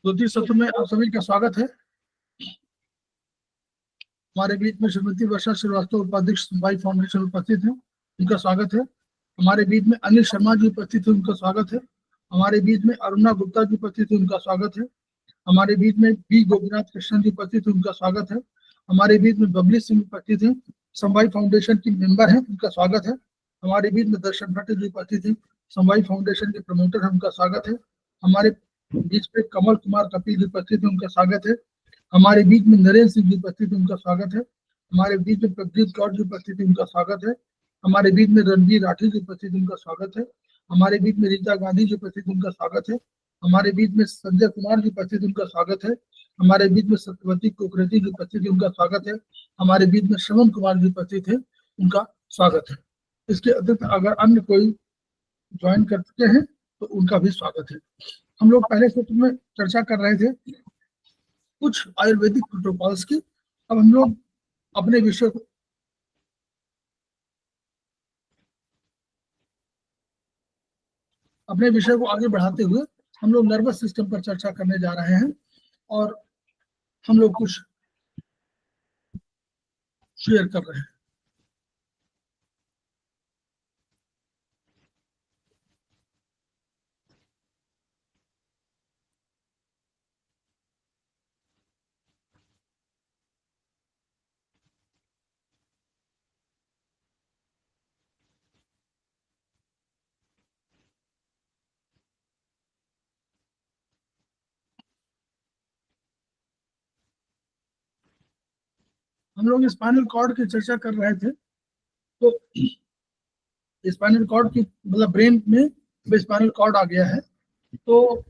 द्वितीय सत्र में आप सभी का स्वागत है। हमारे बीच में श्रीमती वर्षा श्रीवास्तव उपाध्यक्ष संभाई फाउंडेशन उपस्थित है, उनका स्वागत है। हमारे बीच में अनिल शर्मा जी उपस्थित है, उनका स्वागत है। हमारे बीच में अरुणा गुप्ता जी उपस्थित है, उनका स्वागत है। हमारे बीच में बी गोपीनाथ कृष्ण जी उपस्थित है, उनका स्वागत है। हमारे बीच में बबली सिंह उपस्थित है, संभाई फाउंडेशन की मेंबर है, उनका स्वागत है। हमारे बीच में दर्शन भट्ट जी उपस्थित है, संभाई फाउंडेशन के प्रमोटर है, उनका स्वागत है। हमारे बीच में कमल कुमार कपिल जी उपस्थित है, उनका स्वागत है। हमारे बीच में नरेंद्र सिंह जी उपस्थित है, उनका स्वागत है। हमारे बीच में प्रदीप कौर जी उपस्थित है, उनका स्वागत है। हमारे बीच में रणबीर राठी जी उपस्थित है, उनका स्वागत है। हमारे बीच में रीता गांधी जी उपस्थित, उनका स्वागत है। हमारे बीच में संजय कुमार जी उपस्थित, उनका स्वागत है। हमारे बीच में सत्यवती कोकरेती जी उपस्थित है, उनका स्वागत है। हमारे बीच में श्रवण कुमार जी उपस्थित है, उनका स्वागत है। इसके अतिरिक्त अगर अन्य कोई ज्वाइन कर चुके हैं तो उनका भी स्वागत है। हम लोग पहले सत्र में चर्चा कर रहे थे कुछ आयुर्वेदिक प्रोटोकॉल्स की। अब हम लोग अपने विषय को आगे बढ़ाते हुए हम लोग नर्वस सिस्टम पर चर्चा करने जा रहे हैं और हम लोग कुछ शेयर कर रहे हैं। हम लोग स्पाइनल कॉर्ड की चर्चा कर रहे थे, तो स्पाइनल कॉर्ड की मतलब ब्रेन में स्पाइनल कॉर्ड आ गया है। तो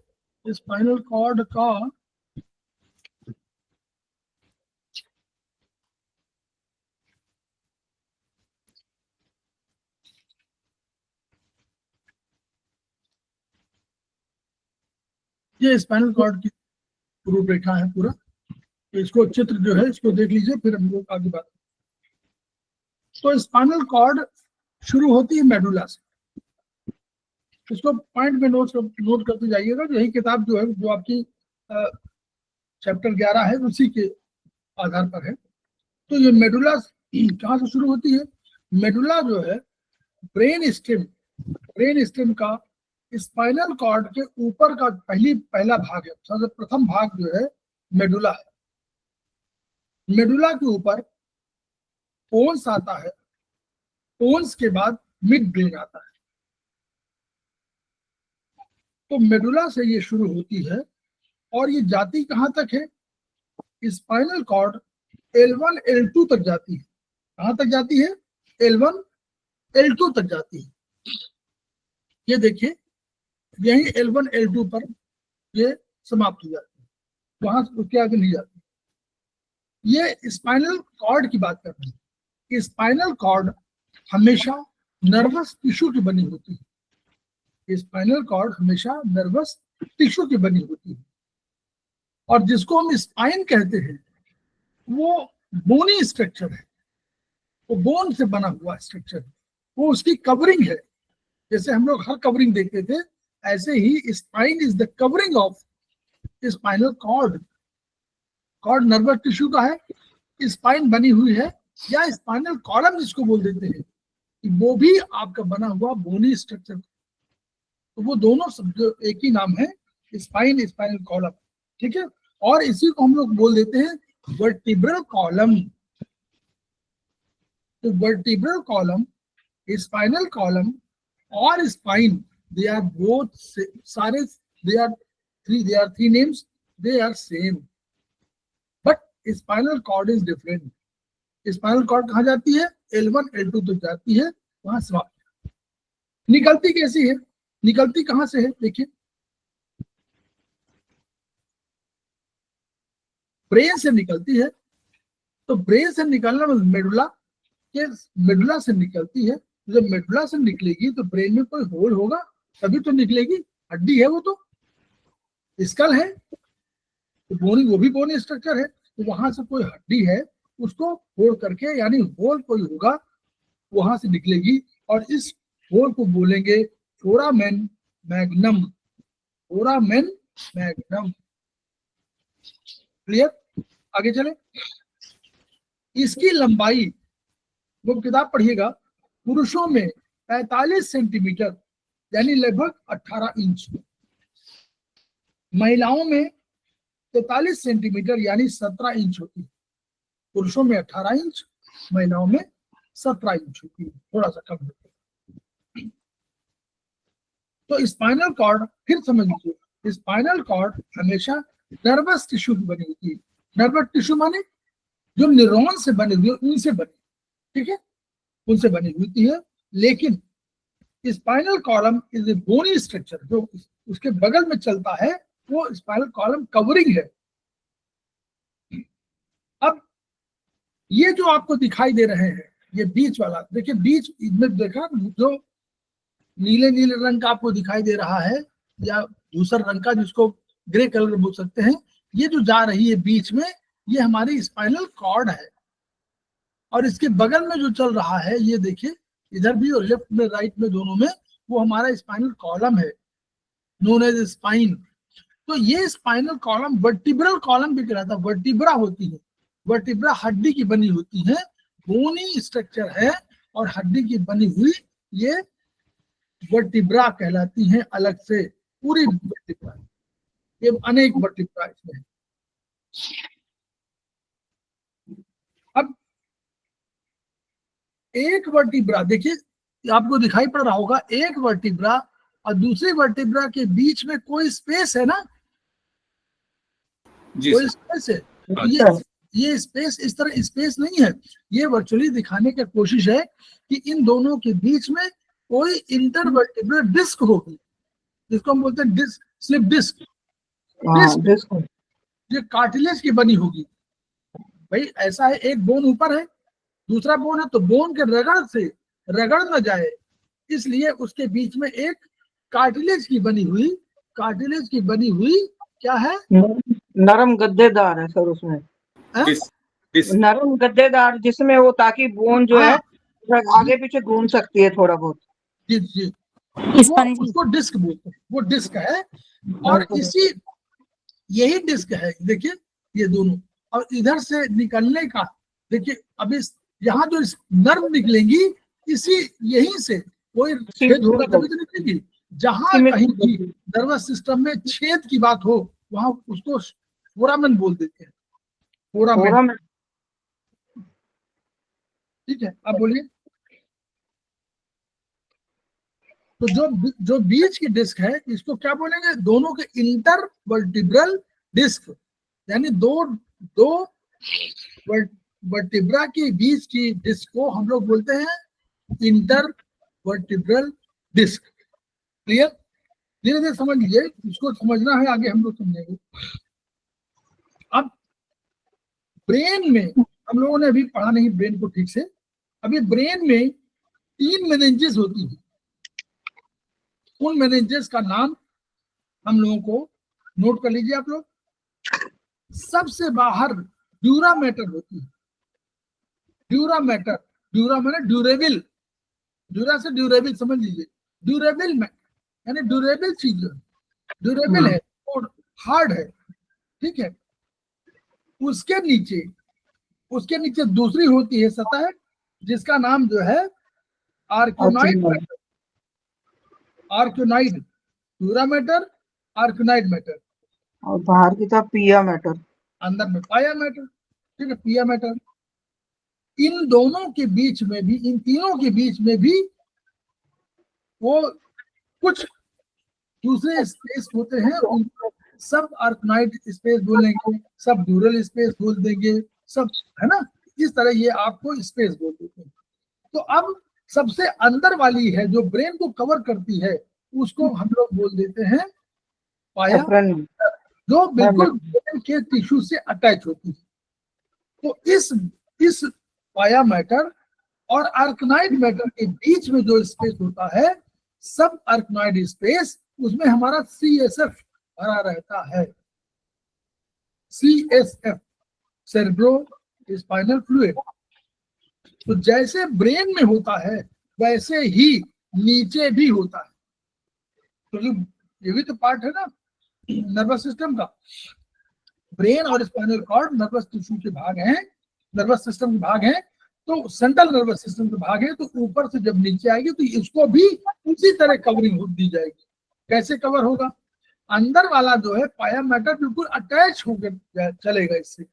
स्पाइनल कॉर्ड का ये स्पाइनल कॉर्ड की रूपरेखा है पूरा। तो इसको चित्र जो है इसको देख लीजिए, फिर हम लोग आगे बात। तो स्पाइनल कॉर्ड शुरू होती है मेडुला से। इसको पॉइंट में नोट करते जाइएगा। यही किताब जो है जो आपकी चैप्टर 11 है उसी के आधार पर है। तो ये मेडुला कहाँ से शुरू होती है? मेडुला जो है ब्रेन स्टेम का स्पाइनल कॉर्ड के ऊपर का पहला भाग है। सबसे प्रथम भाग जो है मेडुला है। मेडुला के ऊपर पोन्स आता है, पोन्स के बाद मिड ब्रेन आता है। तो मेडुला से ये शुरू होती है और ये जाती कहां तक है? स्पाइनल कॉर्ड L1 L2 तक जाती है। कहां तक जाती है? L1 L2 तक जाती है। ये देखिए यही L1 L2 पर ये समाप्त हो जाती है, वहां से उसके आगे नहीं जाती। ये स्पाइनल कॉर्ड की बात कर रहे हैं। स्पाइनल कॉर्ड हमेशा नर्वस टिश्यू की बनी होती है। स्पाइनल कॉर्ड हमेशा नर्वस टिश्यू की बनी होती है और जिसको हम स्पाइन कहते हैं वो बोनी स्ट्रक्चर है, वो बोन से बना हुआ स्ट्रक्चर है, वो उसकी कवरिंग है। जैसे हम लोग हर कवरिंग देखते थे, ऐसे ही spine is the covering of spinal cord. Cord nervous tissue का है, स्पाइन बनी हुई है, या स्पाइनल कॉलम जिसको बोल देते हैं, वो भी आपका बना हुआ बोनी स्ट्रक्चर। तो वो दोनों जो एक ही नाम है, स्पाइन स्पाइनल कॉलम, ठीक है। और इसी को हम लोग बोल देते हैं वर्टिब्रल कॉलम। तो वर्टिब्रल कॉलम, स्पाइनल कॉलम और स्पाइन, दे आर बोथ सारे, they are three names, they are same, but spinal cord is different. Spinal cord कहाँ जाती है? L1 L2 तक जाती है, वहां समाप्त। निकलती कैसी है? निकलती कहां से है? देखिए ब्रेन से निकलती है। तो ब्रेन से निकलना मेडुला के, मेडुला से निकलती है। जब मेडुला से निकलेगी तो ब्रेन में कोई होल होगा तभी तो निकलेगी। हड्डी है वो, तो स्कल है, तो बोनी, वो भी बोनी स्ट्रक्चर है। तो वहां से कोई हड्डी है उसको फोड़ करके, यानी होल कोई होगा, वहां से निकलेगी। और इस होल को बोलेंगे foramen magnum. Foramen magnum. Clear? आगे चले। इसकी लंबाई, वो किताब पढ़िएगा, पुरुषों में 45 सेंटीमीटर यानी लगभग 18 इंच, महिलाओं में 43 सेंटीमीटर यानी 17 इंच होती है। पुरुषों में 18 इंच, महिलाओं में 17 इंच होती है, थोड़ा सा कम होता है। तो स्पाइनल कॉर्ड, फिर समझ लीजिए, स्पाइनल कॉर्ड हमेशा नर्वस टिश्यू की बनी होती है। नर्वस टिश्यू माने जो न्यूरॉन से बने हुए, उनसे बनी, ठीक है, उनसे बनी होती है। लेकिन spinal column is a bony structure, जो उसके बगल में चलता है वो स्पाइनल कॉलम कवरिंग है। अब ये जो आपको दिखाई दे रहे हैं, ये बीच वाला देखिए, बीच में देखा जो नीले नीले रंग का आपको दिखाई दे रहा है, या धूसर रंग का, जिसको ग्रे कलर बोल सकते हैं, ये जो जा रही है बीच में, ये हमारी स्पाइनल कॉर्ड है। और इसके बगल में जो चल रहा है, ये देखिए, इधर भी और लेफ्ट में राइट में दोनों में, वो हमारा स्पाइनल कॉलम है, नोन एज स्पाइन। तो ये स्पाइनल कॉलम वर्टिब्रल कॉलम भी कहलाता है। वर्टिब्रा होती है, वर्टिब्रा हड्डी की बनी होती है, बोनी स्ट्रक्चर है और हड्डी की बनी हुई, ये वर्टिब्रा कहलाती हैं अलग से। पूरी वर्टिब्रा, ये अनेक वर्टिब्रा इसमें है। अब एक वर्टिब्रा देखिए, आपको दिखाई पड़ रहा होगा, एक वर्टिब्रा और दूसरी वर्टिब्रा के बीच में कोई स्पेस है ना, कोई स्पेस है। तो ये स्पेस इस तरह स्पेस नहीं है, ये वर्चुअली दिखाने की कोशिश है कि इन दोनों के बीच में कोई इंटरवर्टिब्रल डिस्क होगी, जिसको हम बोलते हैं डिस्क, स्लिप डिस्क। डिस्क ये कार्टिलेज की बनी होगी। भाई ऐसा है, एक बोन ऊपर है, दूसरा बोन है, तो बोन के रगड़ से रगड़ न जाए, इसलिए उसके बीच में एक कार्टिलेज की बनी हुई, कार्टिलेज की बनी हुई क्या है, नरम गद्देदार है सर उसमें, नरम गद्देदार, जिसमें वो, ताकि बोन जो है आगे पीछे घूम सकती है थोड़ा बहुत। जी जी, वो उसको डिस्क बोलते हैं, वो डिस्क है। और इसी, यही डिस्क है, देखिए ये दोनों, और इधर से निकलने का देखिए, अब इस यहाँ जो नर्व निकलेंगी, इसी यहीं से कोई छेद होगा तभी तो निकलेगी। जहां कहीं भी नर्वस सिस्टम में छेद की बात हो, वहां उसको फोरामेन बोल देते हैं, फोरामेन। ठीक है, अब बोलिए। तो जो बीच की डिस्क है, इसको क्या बोलेंगे, दोनों के इंटरवर्टिब्रल डिस्क, यानी दो वर्टिब्रा के बीच की डिस्क को हम लोग बोलते हैं इंटरवर्टिब्रल डिस्क। क्लियर? धीरे धीरे समझ लीजिए, इसको समझना है, आगे हम लोग समझेंगे। अब ब्रेन में, हम लोगों ने अभी पढ़ा नहीं ब्रेन को ठीक से, अभी ब्रेन में 3 मेनिंजेस होती है। उन मेनिंजेस का नाम हम लोगों को नोट कर लीजिए आप लोग। सबसे बाहर ड्यूरा मैटर होती है, ड्यूरा मैटर, ड्यूरा माने ड्यूरेबल, ड्यूरा से ड्यूरेबल समझ लीजिए, ड्यूरेबल मैटर यानी ड्यूरेबल चीज, ड्यूरेबल है और हार्ड है, ठीक है। उसके नीचे दूसरी होती है सतह, जिसका नाम जो है आर्क्योनाइड मैटर, आर्क्योनाइड, ड्यूरा मैटर, आर्क्योनाइड मैटर, और बाहर की तरफ पिया मैटर, अंदर में पाया मैटर, ठीक है, पिया मैटर। इन दोनों के बीच में भी, इन तीनों के बीच में भी वो कुछ दूसरे स्पेस होते हैं, उनको सब आर्कनाइड स्पेस बोलेंगे, सब ड्यूरल स्पेस बोल देंगे, सब, है ना, इस तरह ये आपको स्पेस बोल देते हैं। तो अब सबसे अंदर वाली है जो ब्रेन को कवर करती है, उसको हम लोग बोल देते हैं पाया, जो बिल्कुल ब्रेन के टिश्यू से अटैच होती है। तो इस पाया मैटर और आर्कनाइड मैटर के बीच में जो स्पेस होता है, सब आर्कनाइड स्पेस, उसमें हमारा CSF भरा रहता है। CSF, cerebro spinal fluid. तो जैसे ब्रेन में होता है, वैसे ही नीचे भी होता है, क्योंकि तो ये भी तो पार्ट है ना नर्वस सिस्टम का। ब्रेन और स्पाइनल कॉर्ड नर्वस टिश्यू के भाग हैं, नर्वस सिस्टम के भाग हैं, तो सेंट्रल नर्वस सिस्टम के भाग है, तो ऊपर से जब नीचे आएगी तो इसको भी उसी तरह कवरिंग दी जाएगी। कैसे कवर होगा? अंदर वाला जो है पाया मैटर बिल्कुल अटैच होकर चलेगा इससे,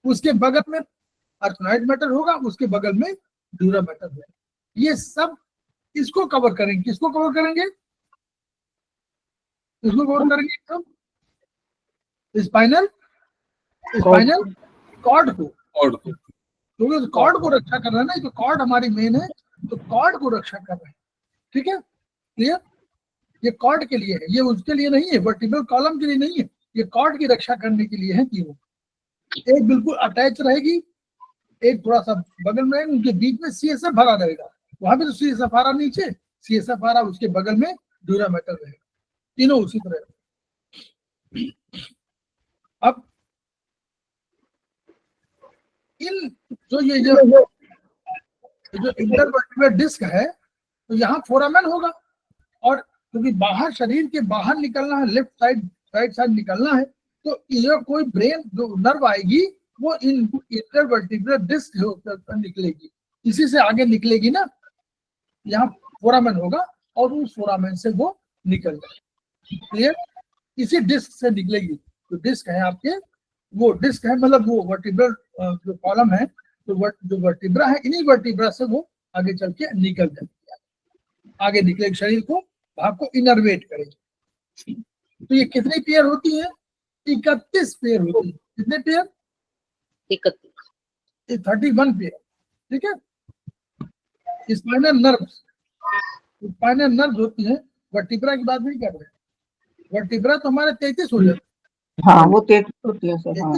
उसके बगल में अर्थनाइड मैटर होगा, उसके बगल में ड्यूरा मैटर होगा। ये सब इसको कवर करेंगे। किसको कवर करेंगे? इसको कवर करेंगे सब स्पाइनल कॉर्ड को, क्योंकि कॉर्ड को रक्षा कर रहा है ना, तो कॉर्ड हमारी मेन है, तो कॉर्ड को रक्षा कर रहे हैं। ठीक है, क्लियर? ये कॉर्ड के लिए है, ये उसके लिए नहीं है, वर्टिब्रल कॉलम के लिए नहीं है, ये कॉर्ड की रक्षा करने के लिए है तीनों। एक बिल्कुल अटैच रहेगी, एक थोड़ा सा बगल में, उनके बीच में सीएसएफ भरा रहेगा, वहां पे तो सीएसएफ आ रहा नीचे, सीएसएफ आ रहा उसके बगल में ड्यूरा मैटर रहेगा, तीनों उसी तरह। अब इन जो ये जो इंटरवर्टिब्रल डिस्क है, तो यहाँ फोरामेन होगा, और क्योंकि बाहर शरीर के बाहर निकलना है, लेफ्ट साइड राइट साइड निकलना है, तो ये कोई ब्रेन जो नर्व आएगी वो इन इंटरवर्टिब्रल डिस्क होकर निकलेगी, इसी से आगे निकलेगी ना, यहाँ फोरामेन होगा और उस फोरामेन से वो निकल जाएगी। क्लियर? इसी डिस्क से निकलेगी। तो डिस्क है आपके, वो डिस्क है, मतलब वो वर्टिब्रल जो कॉलम है, तो जो वर्टिब्रा है, इन्हीं वर्टिब्रा से वो आगे चल के निकल जाएगी, आगे निकलेगी, शरीर को भाग को इनर्वेट करेगी। तो ये कितनी पेयर होती है? 31 पेयर होती है। कितने पेयर? 31, 31 पेयर। ठीक है, स्पाइनल नर्व्स होती है, वर्टिब्रा की बात नहीं कर रहे, वर्टिब्रा तो हमारे 33 हो जाते हैं। हाँ, वो 33 होती है सर। हाँ,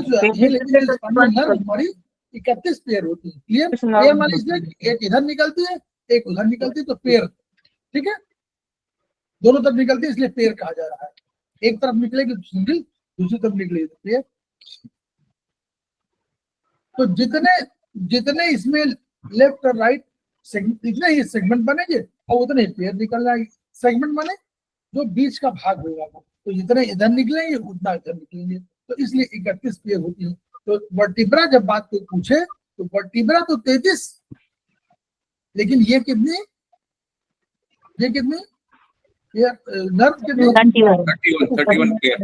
लेकिन स्पाइनल नर्व हमारी 31 पेयर होती है। क्लियर? पेयर माने इसलिए एक इधर निकलती है, एक उधर निकलती है, तो पेयर। ठीक है, दोनों तरफ निकलती है, इसलिए पेयर कहा जा रहा है। एक तरफ निकलेगी तो सिंगल, दूसरी तरफ निकलेगी तो पेयर। तो जितने इसमें लेफ्ट और राइट इतने ही सेगमेंट बनेंगे और उतने ही पेयर निकल जाएंगे। सेगमेंट माने जो बीच का भाग होगा वो, तो जितने इधर निकलेंगे उतना इधर निकलेंगे, तो इसलिए 31 पेयर होती है। तो वर्टिब्रा जब बात को पूछे तो वर्टिब्रा तो 33, लेकिन ये कितनी नर्व कितनी? 31 पेयर।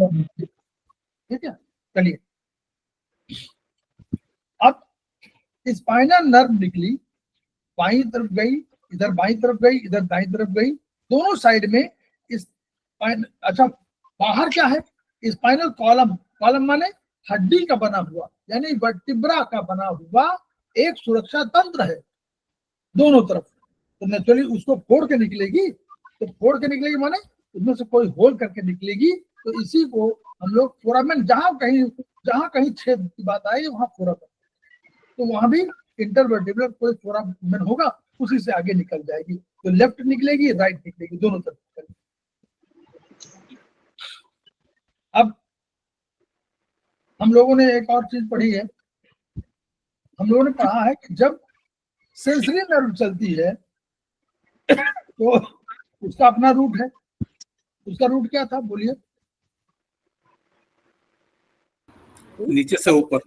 ठीक है, चलिए अब स्पाइनल नर्व निकली, बाईं तरफ गई, इधर बाईं तरफ गई, इधर दाईं तरफ गई, दोनों साइड में इस अच्छा बाहर क्या है? स्पाइनल कॉलम माने हड्डी का बना हुआ, यानी वर्टिब्रा का बना हुआ एक सुरक्षा तंत्र है दोनों तरफ। तो नेचुरली उसको फोड़ के निकलेगी, तो फोड़ के निकलेगी माने उसमें से कोई होल करके निकलेगी, तो इसी को हम लोग फोरामेन, जहां कहीं छेद की बात आएगी वहां फोरामेन, तो वहां भी इंटरवर्टिब्रल कोई फोरामेन होगा, उसी से आगे निकल जाएगी। तो लेफ्ट निकलेगी, राइट निकलेगी, दोनों तरफ निकलेगी। अब हम लोगों ने एक और चीज पढ़ी है, हम लोगों ने पढ़ा है कि जब सेंसरी नर्व चलती है तो उसका अपना रूट है। उसका रूट क्या था, बोलिए? नीचे से ऊपर।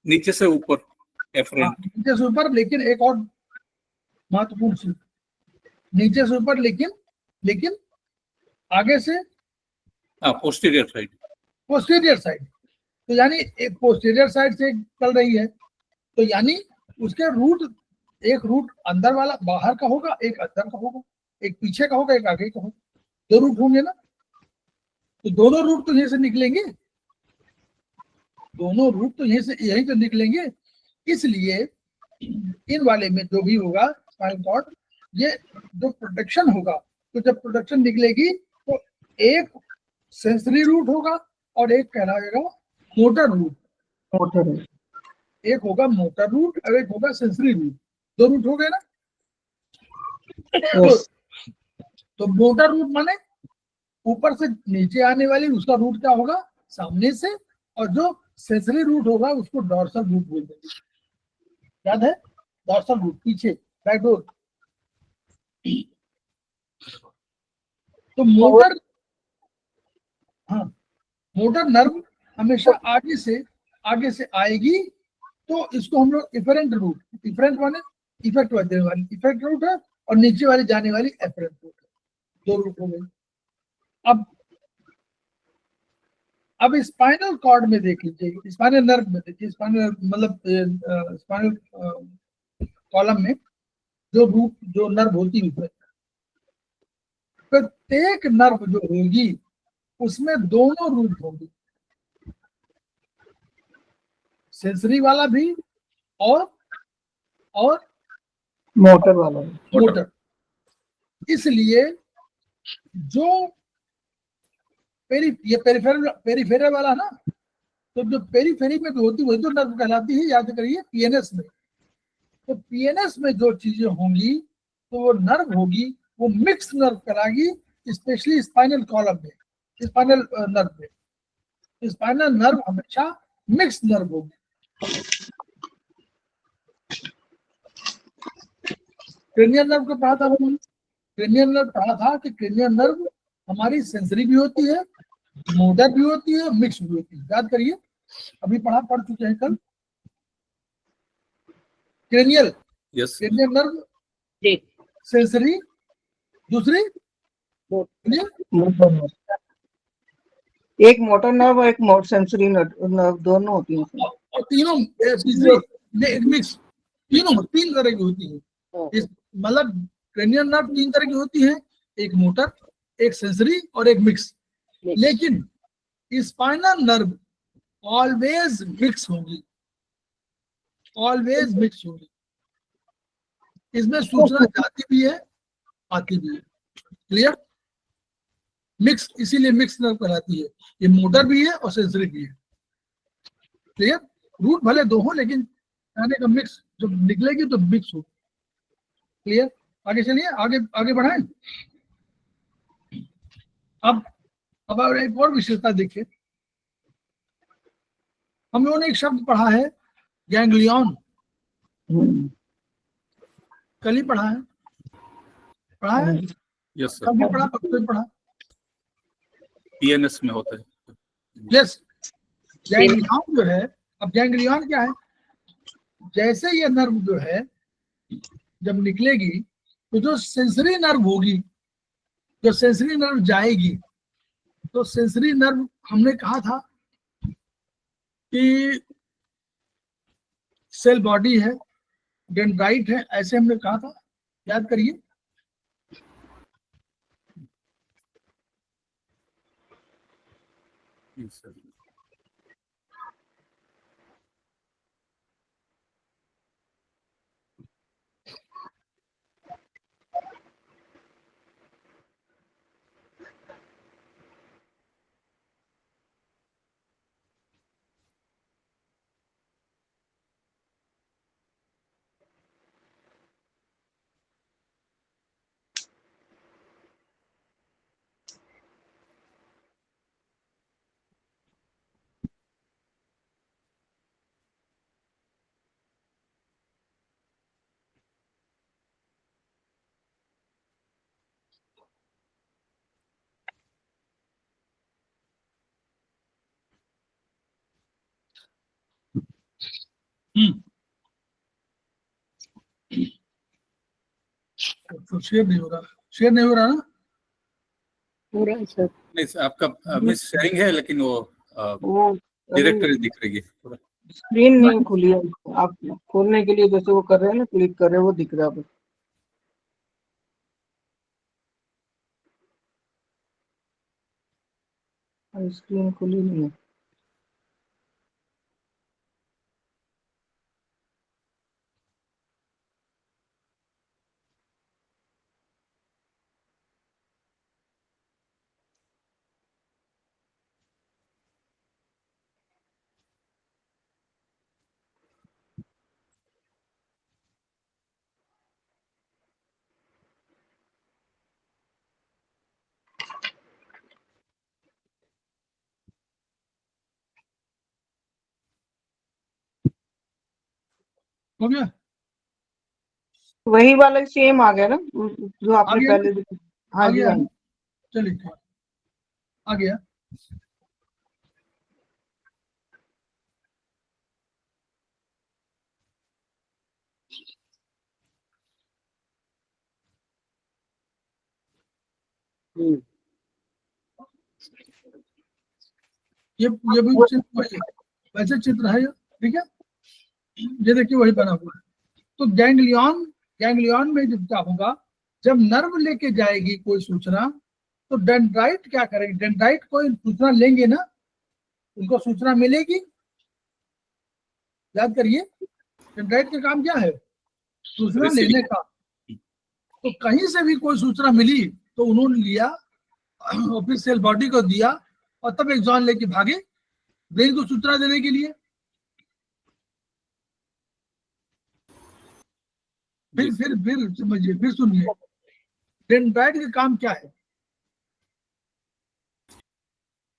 नीचे से ऊपर, नीचे से ऊपर, लेकिन एक और महत्वपूर्ण चीज, नीचे से ऊपर लेकिन आगे से पोस्टीरियर साइड। तो यानी एक पोस्टीरियर साइड से चल रही है, तो यानी उसके रूट, एक रूट अंदर वाला बाहर का होगा, एक अंदर का होगा, एक पीछे का होगा, एक आगे का होगा, दो रूट होंगे ना। तो दोनों रूट तो यहीं से निकलेंगे, दोनों रूट तो यहीं से निकलेंगे। इसलिए इन वाले में जो भी होगा स्पाइनल कॉर्ड, ये जो प्रोटेक्शन होगा, तो जब प्रोटेक्शन निकलेगी तो एक सेंसरी रूट होगा और एक कहलाएगा मोटर रूट। एक होगा मोटर रूट और एक होगा सेंसरी रूट, दो रूट हो गए ना। तो मोटर रूट माने ऊपर से नीचे आने वाली, उसका रूट क्या होगा? सामने से। और जो सेंसरी रूट होगा उसको डॉर्सल रूट बोल देंगे, याद है? डॉर्सल रूट पीछे, बैकडोर। तो मोटर नर्व हमेशा आगे से आएगी, तो इसको हम लोग इफरेंट रूट, इफरेंट माने इफेक्ट वाली इफेक्ट रूट है, और नीचे वाली जाने वाली एफरेंट रूट है, दो रूट हो गई। अब स्पाइनल कॉर्ड में देख लीजिए, स्पाइनल नर्व में देखिए, स्पाइनल मतलब स्पाइनल कॉलम में जो नर्व होती है, प्रत्येक नर्व जो होगी उसमें दोनों रूट होंगी, सेंसरी वाला भी और मोटर वाला भी। मोटर। इसलिए जो ये पेरिफेरल वाला ना, तो जो पेरीफेरी में भी होती वही तो नर्व कहलाती है, याद करिए पीएनएस में। तो पीएनएस में जो चीजें होंगी तो वो नर्व होगी, वो मिक्स नर्व कराएगी, स्पेशली स्पाइनल कॉलम में, स्पाइनल नर्व में। स्पाइनल नर्व हमेशा मिक्स नर्व होगी। क्रेनियल नर्व को पढ़ा था, क्रेनियल नर्व पढ़ा था कि क्रेनियल नर्व हमारी सेंसरी भी होती है, मोटर भी होती है, मिक्स भी होती है। याद करिए, अभी पढ़ चुके हैं कल। क्रेनियल, क्रेनियल नर्व सेंसरी, दूसरी एक मोटर नर्व और एक सेंसरी नर्व, दोनों होती हैं, और तीनों मिक्स, तीनों 3 तरह की होती है। मतलब क्रेनियल नर्व 3 तरह की होती है, एक मोटर, एक सेंसरी और एक मिक्स। लेकिन स्पाइनल नर्व ऑलवेज मिक्स होगी, ऑलवेज मिक्स होगी। इसमें सूचना जाती भी है, आती भी है। क्लियर? मिक्स, इसीलिए मिक्स नर्व कहलाती है। ये मोटर भी है और सेंसरी भी है। क्लियर? रूट भले दो हो, लेकिन कहने का मिक्स जब निकलेगी तो मिक्स हो। क्लियर? आगे चलिए, आगे बढ़ाएं। अब एक और विशेषता देखिए, हम लोगों ने एक शब्द पढ़ा है गैंग्लियन, कल ही पढ़ा है यस सर, कल भी पढ़ा, परसों पढ़ा, पीएनएस में होता है। यस, गैंग्लियन जो है, अब गैंग्लियन क्या है? जैसे ये नर्व जो है जब निकलेगी तो जो सेंसरी नर्व होगी, जो सेंसरी नर्व जाएगी, तो सेंसरी नर्व हमने कहा था कि सेल बॉडी है, डेंड्राइट है, ऐसे हमने कहा था, याद करिए। तो शेयर नहीं हो रहा ना? पूरा सर नहीं आपका मिस शेयरिंग है, लेकिन वो डायरेक्टरी दिख रही है पूरा। स्क्रीन नहीं खुली है, आप खोलने के लिए जैसे वो कर रहे हैं ना, क्लिक कर रहे हैं, वो दिख रहा है। स्क्रीन खुली नहीं है। हो गया? वही वाला सेम आ गया ना जो आपने पहले दिखाया। हाँ जी, चलिए आ गया। ये भी चित्र वही है, वैसे चित्र है ये, ठीक है। ये देखिए वही बना हुआ है। तो गैंग्लियन में जब क्या होगा, जब नर्व लेके जाएगी कोई सूचना, तो डेंड्राइट क्या करेंगे, डेंड्राइट कोई सूचना लेंगे ना, उनको सूचना मिलेगी। याद करिए, डेंड्राइट का काम क्या है, सूचना लेने का। तो कहीं से भी कोई सूचना मिली तो उन्होंने लिया और फिर सेल बॉडी को दिया और तब एक्सॉन लेके भागे ब्रेन को सूचना देने के लिए। फिर समझिए, फिर सुनिए, डेंड्राइट का काम क्या है,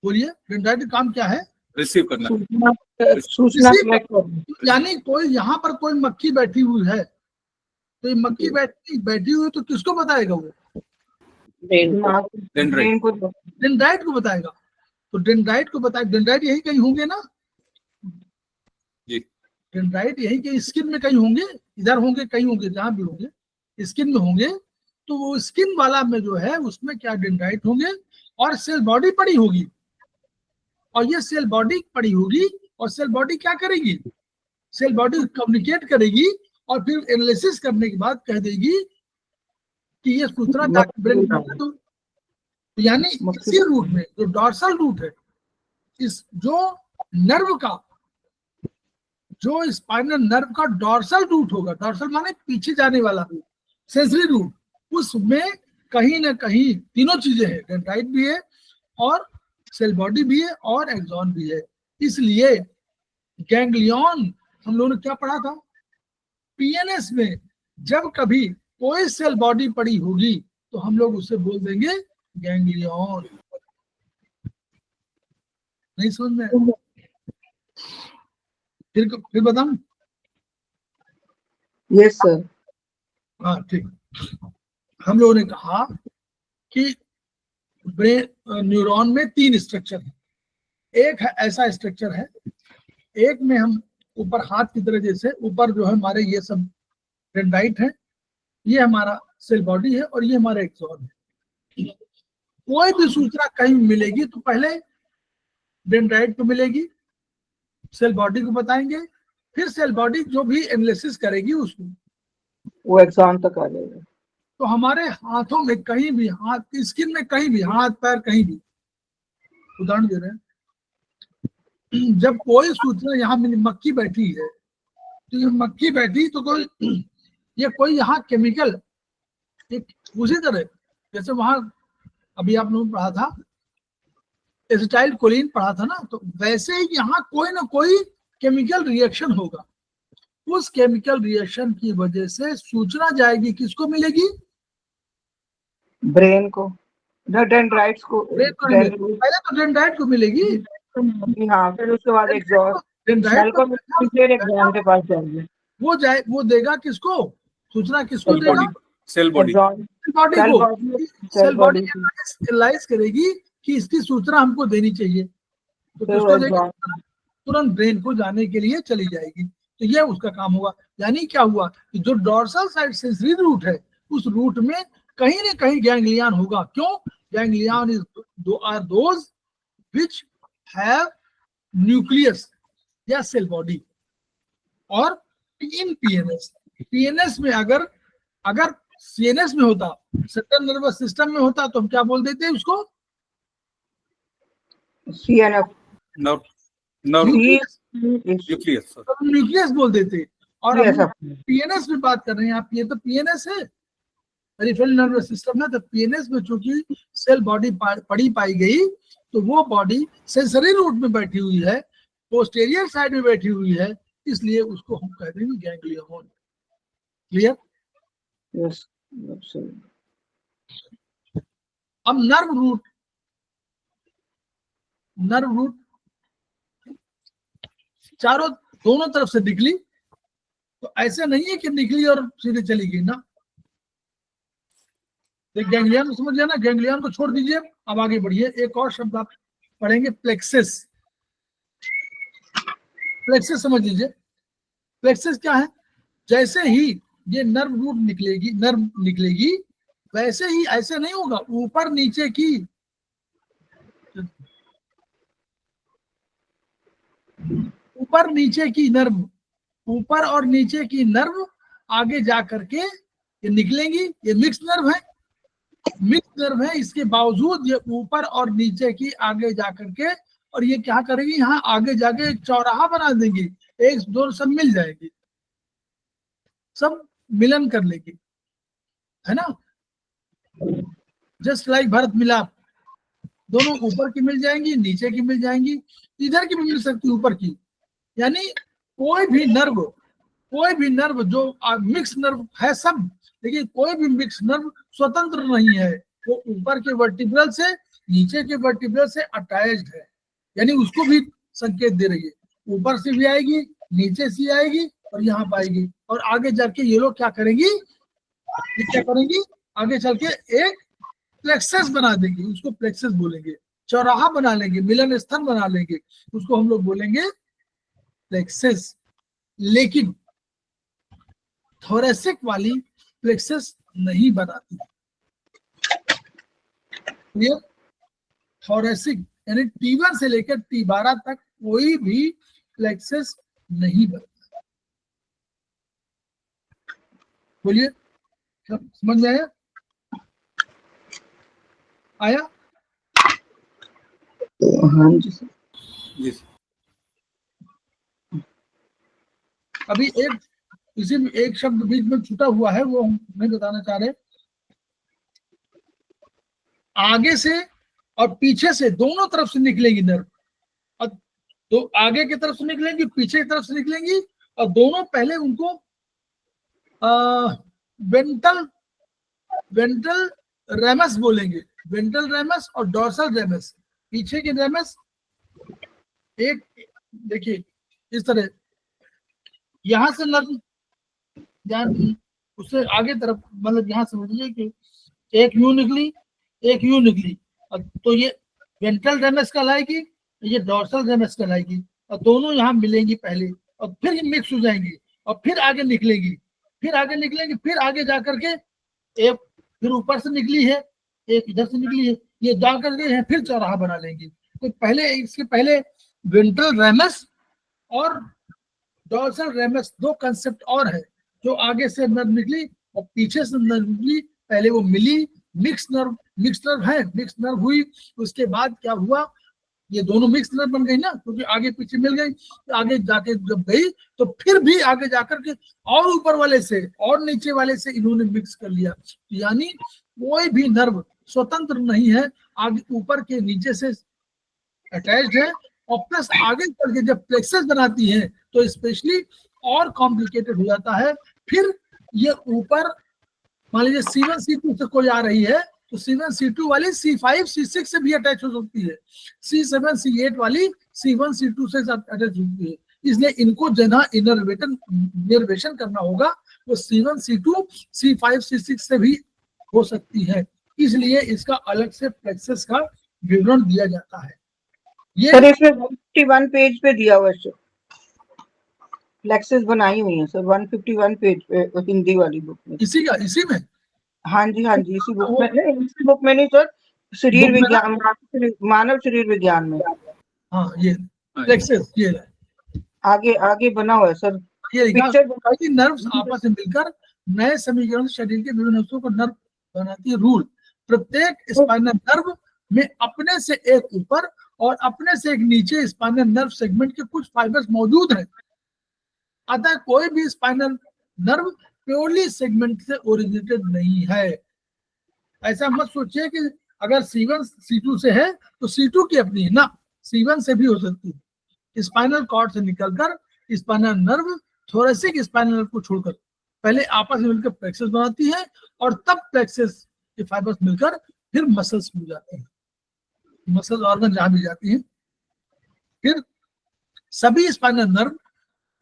बोलिए, डेंड्राइट का काम क्या है, रिसीव करना, सूचना। यानी कोई यहाँ पर कोई मक्खी बैठी हुई है, तो ये मक्खी बैठी हुई तो किसको बताएगा, वो डेंड्राइट को बताएगा। तो डेंड्राइट को बताएगा, डेंड्राइट यही कहीं होंगे ना जी, डेंड्राइट यही कहीं स्किन में कहीं होंगे, इधर होंगे, कहीं होंगे, जहां भी होंगे स्किन में होंगे। तो वो स्किन वाला में जो है उसमें क्या डेंड्राइट होंगे और सेल बॉडी पड़ी होगी, और ये सेल बॉडी पड़ी होगी और सेल बॉडी क्या करेगी, सेल बॉडी कम्युनिकेट करेगी और फिर एनालिसिस करने के बाद कह देगी कि ये सूचना ब्रेन में दो। यानी इसी रूट में जो डॉर्सल रूट है, इस जो नर्व का, जो स्पाइनल नर्व का डॉर्सल रूट होगा, डॉर्सल माने पीछे जाने वाला रूट, सेंसरी रूट, उसमें कहीं ना कहीं तीनों चीजें हैं, डेंड्राइट भी है और सेल बॉडी भी है और एक्सॉन भी है। इसलिए गैंग्लियन हम लोगों ने क्या पढ़ा था, पीएनएस में जब कभी कोई सेल बॉडी पड़ी होगी तो हम लोग उसे बोल देंगे गैंग्लियन। नहीं समझ में, फिर बताऊं? Yes sir. हाँ ठीक। हम लोगों ने कहा कि ब्रेन न्यूरॉन में 3 स्ट्रक्चर है। एक है ऐसा स्ट्रक्चर है, एक में हम ऊपर हाथ की तरह, जैसे ऊपर जो है हमारे ये सब डेंड्राइट है, ये हमारा सेल बॉडी है और ये हमारा एक्सॉन है। कोई भी सूचना कहीं मिलेगी तो पहले डेंड्राइट को मिलेगी, सेल बॉडी को बताएंगे, फिर सेल बॉडी जो भी एनालिसिस करेगी उसको वो एक्सॉन तक आ जाएगा। तो हमारे हाथों में कहीं भी, हाथ की स्किन में कहीं भी, हाथ पैर कहीं भी, उदाहरण दे रहे हैं, जब कोई सूचना, यहाँ मक्खी बैठी है, तो ये मक्खी बैठी तो कोई, ये कोई यहाँ केमिकल, उसी तरह जैसे वहां अभी आप लोगों ने पढ़ा था एसिटाइल कोलिन पढ़ा था ना, तो वैसे ही यहाँ कोई ना कोई केमिकल रिएक्शन होगा। उस केमिकल रिएक्शन की वजह से सूचना जाएगी, किसको मिलेगी, ब्रेन को, डेंड्राइट्स को, पहले तो डेंड्राइट को मिलेगी, हाँ, फिर उसके बाद एक्सॉन, डेंड्राइट को फिर एक्सॉन के पास जाएंगे, वो देगा किसको, सूचना किसको देगा, सेल बॉडी को, सेल बॉडी एनालाइज करेगी कि इसकी सूचना हमको देनी चाहिए, तो किसको देगा, तुरंत ब्रेन को जाने के लिए चली जाएगी। तो ये उसका काम होगा। यानी क्या हुआ कि जो डॉर्सल साइड सेंसरी रूट है, उस रूट में कहीं ना कहीं गैंग्लियन होगा। क्यों? Ganglion are those which have nucleus या सेल बॉडी। और इन पीएनएस में अगर सीएनएस में होता, सेंट्रल नर्वस सिस्टम में होता, तो हम क्या बोल देते हैं उसको, सीएनएफ, न्यूक्लियस बोल देते। और पीएनएस में बात कर रहे हैं आप, ये तो पीएनएस है, पेरिफेरल नर्वस सिस्टम ना, तो पीएनएस में चूंकि सेल बॉडी पड़ी पाई गई, तो वो बॉडी सेंसरी रूट में बैठी हुई है, पोस्टीरियर साइड में बैठी हुई है, इसलिए उसको हम कह देंगे गैंग्लियन। क्लियर? यस। अब नर्व रूट दोनों तरफ से निकली, तो ऐसे नहीं है कि निकली और सीधे चली गई ना। गैंग्लियन को समझ ना, गैंग्लियन को छोड़ दीजिए, अब आगे बढ़िए। एक और शब्द आप पढ़ेंगे, प्लेक्सिस। प्लेक्सिस समझ लीजिए, प्लेक्सिस क्या है, जैसे ही ये नर्व निकलेगी, वैसे ही ऐसे नहीं होगा, ऊपर नीचे की, ऊपर नीचे की नर्व, ऊपर और नीचे की नर्व आगे जा करके ये निकलेंगी। ये मिक्स नर्व है, मिक्स नर्व है, इसके बावजूद ये ऊपर और नीचे की आगे जा करके, और ये क्या करेगी, यहाँ आगे जाके एक चौराहा बना देंगी, एक दो सब मिल जाएगी, सब मिलन कर लेगी, है ना, जस्ट लाइक भरत मिलाप, दोनों ऊपर की मिल जाएंगी, नीचे की मिल जाएंगी, इधर की भी मिल सकती है ऊपर की। यानी कोई भी नर्व जो मिक्स नर्व है सब, लेकिन कोई भी मिक्स नर्व स्वतंत्र नहीं है, वो ऊपर के वर्टिब्रल से नीचे के वर्टिब्रल से अटैच्ड है, यानी उसको भी संकेत दे रही है, ऊपर से भी आएगी, नीचे से आएगी और यहाँ पाएगी, और आगे जाके ये लोग क्या करेंगी, ये क्या करेंगी, आगे चल के एक प्लेक्सस बना देंगे, उसको प्लेक्सस बोलेंगे, चौराहा बना लेंगे, मिलन स्थल बना लेंगे, उसको हम लोग बोलेंगे प्लेक्सस। लेकिन थोरेसिक वाली प्लेक्सस नहीं बनाती, ये थोरेसिक यानी T1 से लेकर T12 तक कोई भी प्लेक्सस नहीं बनता। बोलिए, समझ में आया? आया? हाँ जी सर। अभी इसी में एक शब्द बीच में छूटा हुआ है, वो हम नहीं बताना चाह रहे। आगे से और पीछे से दोनों तरफ से निकलेगी नर्व, और तो आगे की तरफ से निकलेंगी, पीछे की तरफ से निकलेंगी, और दोनों पहले उनको वेंट्रल रेमस बोलेंगे, वेंट्रल रेमस और डोर्सल रेमस। पीछे की रेमस एक, देखिए इस तरह, यहां से नर्व उससे आगे तरफ, मतलब यहां समझिए कि एक यूं निकली, एक यूं निकली, और तो ये वेंट्रल रेमस कहलाएगी, ये डोर्सल रेमस कहलाएगी, और दोनों यहाँ मिलेंगी पहले, और फिर ये मिक्स हो जाएंगी, और फिर आगे निकलेगी, फिर आगे निकलेंगी, फिर आगे जा करके एक फिर ऊपर से निकली है, एक इधर से निकली है, ये जा करके है फिर चौराहा बना लेंगी। तो पहले इसके पहले वेंट्रल रेमस और डोर्सल रेमस दो कंसेप्ट और है, जो आगे से नर्व निकली और पीछे से नर्व निकली, पहले वो मिली, मिक्स नर्व है, मिक्स नर्व हुई, उसके बाद क्या हुआ, ये दोनों मिक्स नर्व बन गई ना, क्योंकि आगे पीछे मिल गई, तो आगे जाके जब गई तो फिर भी आगे जाकर के और ऊपर वाले से और नीचे वाले से इन्होंने मिक्स कर लिया। यानी कोई भी नर्व स्वतंत्र नहीं है, आगे ऊपर के नीचे से अटैच्ड है, और प्लस आगे चल के जब प्लेक्सस बनाती है तो स्पेशली और कॉम्प्लिकेटेड हो जाता है। फिर ये ऊपर मान लीजिए C1 C2 से कोई आ रही है, तो C1 C2 वाली C5 C6 से भी अटैच हो सकती है, C7 C8 वाली C1 C2 से अटैच होती है, इसलिए इनको जना इनर्वेशन करना होगा, वो C1 C2 C5 C6 से भी हो सकती है, इसलिए इसका अलग से प्लेक्सस का विवरण दिया जाता है। ये सर इसमें 151 पेज पे दिया हुआ है, प्लेक्सस बनाई हुई है सर 151 पेज पे हिंदी वाली बुक में। इसी में हाँ जी इसी बुक में, इसी बुक में नहीं सर, शरीर विज्ञान, मानव शरीर विज्ञान में। हाँ ये प्लेक्सस, ये आगे बना हुआ है सर, ये पिक्चर। नर्व्स आपस में मिलकर नए समीकरण शरीर के विभिन्न हिस्सों को नर्व बनाती है। रूल, प्रत्येक स्पाइनल नर्व में अपने से एक ऊपर और अपने से एक नीचे स्पाइनल नर्व सेगमेंट के कुछ फाइबर्स मौजूद हैं, अतः कोई भी स्पाइनल नर्व प्योरली सेगमेंट से ओरिजिनेटेड नहीं है। ऐसा मत सोचिए कि अगर C1 C2 से है तो C2 की अपनी है ना, C1 से भी हो सकती है। स्पाइनल कॉर्ड से निकलकर spinal nerve thoracic spinal nerve को छोड़कर पहले आपस में मिलकर प्लेक्सस बनाती है, और तब प्लेक्सस के फाइबर्स मिलकर फिर मसल्स मिल जाते हैं, मसल ऑर्गन जहां भी जाती हैं। फिर सभी स्पाइनल नर्व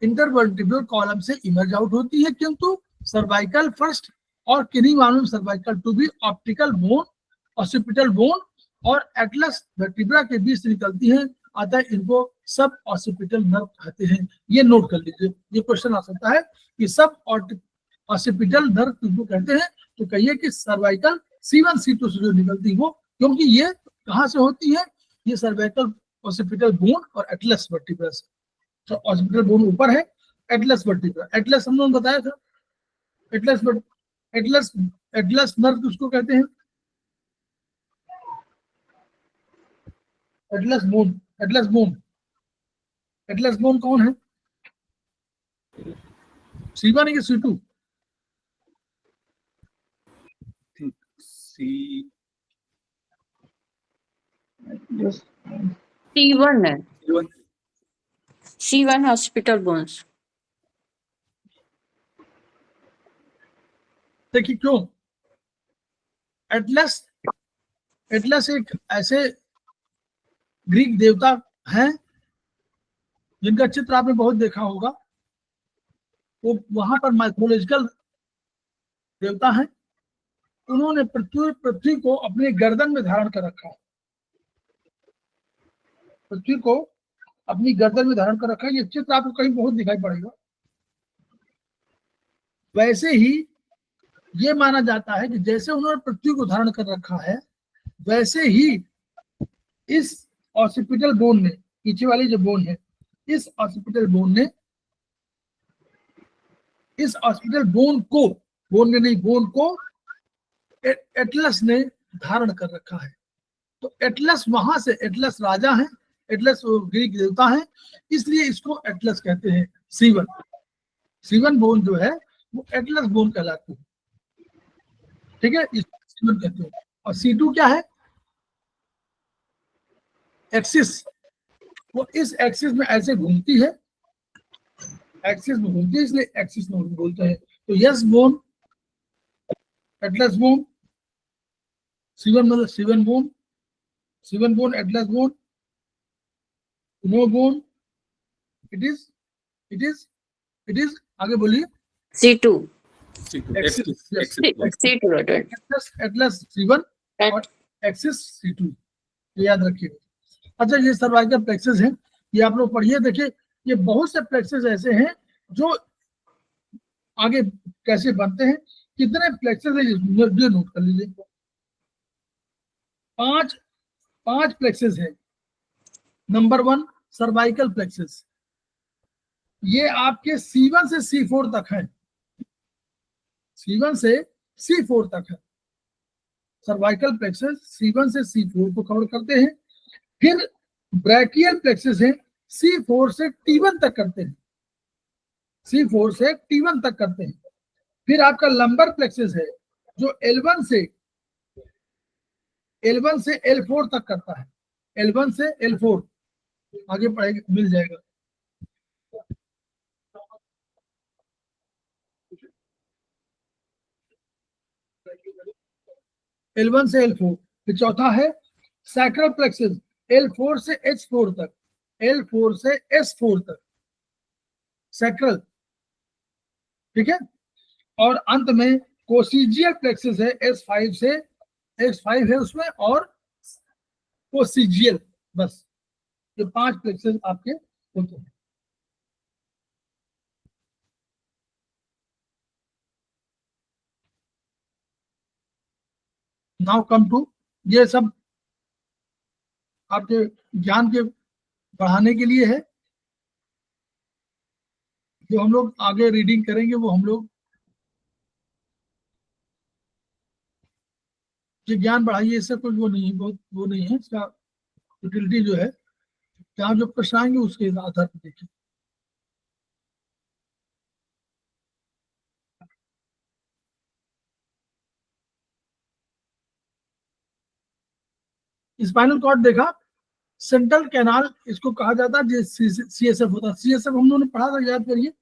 इंटरवर्टिब्रल कॉलम से इमर्ज आउट होती है, किंतु सर्वाइकल फर्स्ट और किन्हीं मालूम cervical to be optical bone, occipital bone और एटलस वर्टिब्रा के बीच से निकलती हैं, अतः इनको सब ऑसिपिटल नर्व कहते हैं। ये नोट कर लीजिए, ये क्वेश्चन आ सकता है कि सब ऑसिपिटल नर्व किसको कहते हैं, तो कहिए कि सर्वाइकल C1 C2 से जो निकलती वो, क्योंकि ये कहाँ से होती है, ये सर्वाइकल ऑसिपिटल बोन और एटलस वर्टिब्रा से। तो ऑसिपिटल बोन ऊपर है, एटलस वर्टिब्रा, एटलस हम लोगों ने बताया था, एटलस एटलस एटलस नर्व किसको कहते हैं, Atlas bone, atlas bone, atlas bone कौन है, C1 है कि C2? C1 है, C1 हॉस्पिटल बोन्स। देखिए क्यों, एटलस, एटलस एक ऐसे ग्रीक देवता हैं जिनका चित्र आपने बहुत देखा होगा, वो वहां पर माइथोलॉजिकल देवता हैं, उन्होंने पृथ्वी को अपने गर्दन में धारण कर रखा है, पृथ्वी को अपनी गर्दन में धारण कर रखा है। ये चित्र आपको कहीं बहुत दिखाई पड़ेगा। वैसे ही ये माना जाता है कि जैसे उन्होंने पृथ्वी को धारण कर रखा है, वैसे ही इस ऑसिपिटल बोन ने, पीछे वाली जो बोन है, इस ऑसिपिटल बोन ने, इस ऑसिपिटल बोन को, बोन ने नहीं, बोन को एटलस ने धारण कर रखा है। तो एटलस वहां से, एटलस राजा है, एटलस ग्रीक देवता है, इसलिए इसको एटलस कहते हैं। C1, C1 बोन जो है वो एटलस बोन कहलाती है, ठीक है, इसको C1 कहते हैं। और C2 क्या है, एक्सिस, वो इस एक्सिस में ऐसे घूमती है, एक्सिस में घूमती है, इसलिए एक्सिस में बोलते हैं। तो yes bone, atlas bone, C1 मतलब C1 bone, C1 bone, atlas bone, no bone, it is आगे बोलिए, C2 axis, C2 Atlas C1 और एक्सिस C2, याद रखिए। अच्छा, ये सर्वाइकल प्लेक्सेस हैं, ये आप लोग पढ़िए। देखिए ये बहुत से प्लेक्सेस ऐसे हैं जो आगे कैसे बनते हैं, कितने प्लेक्सेस है ये नोट कर लीजिए। 5 प्लेक्सेस है। नंबर 1 सर्वाइकल प्लेक्सेस, ये आपके C1 से C4 तक है, C1 से C4 तक है सर्वाइकल प्लेक्सेस, C1 से C4 को कवर करते हैं। फिर ब्रैकियल प्लेक्सेस है, C4 से T1 तक करते हैं, C4 से T1 तक करते हैं। फिर आपका लंबर प्लेक्सेस है जो L1 से L4 तक करता है, L1 से L4, आगे पढ़ेगा मिल जाएगा। L1 से L4। फिर चौथा है सैक्रल प्लेक्सेस, L4 से H4 तक, L4 से S4 तक सैक्रल, ठीक है। और अंत में कोसिजियल प्लेक्सेस है, S5 से X5 है उसमें, और कोसिजियल, बस ये 5 प्लेक्सेस आपके होते हैं। नाउ कम टू, ये सब आपके ज्ञान के बढ़ाने के लिए है, जो हम लोग आगे रीडिंग करेंगे वो हम लोग जो ज्ञान बढ़ाइए, इससे कुछ वो नहीं है, बहुत वो नहीं है इसका यूटिलिटी जो है। जहाँ जो प्रश्न आएंगे उसके आधार पर देखिए। स्पाइनल कॉर्ड देखा, सेंट्रल कैनाल इसको कहा जाता है, CSF होता है। CSF हम लोगों ने पढ़ा था, याद करिए।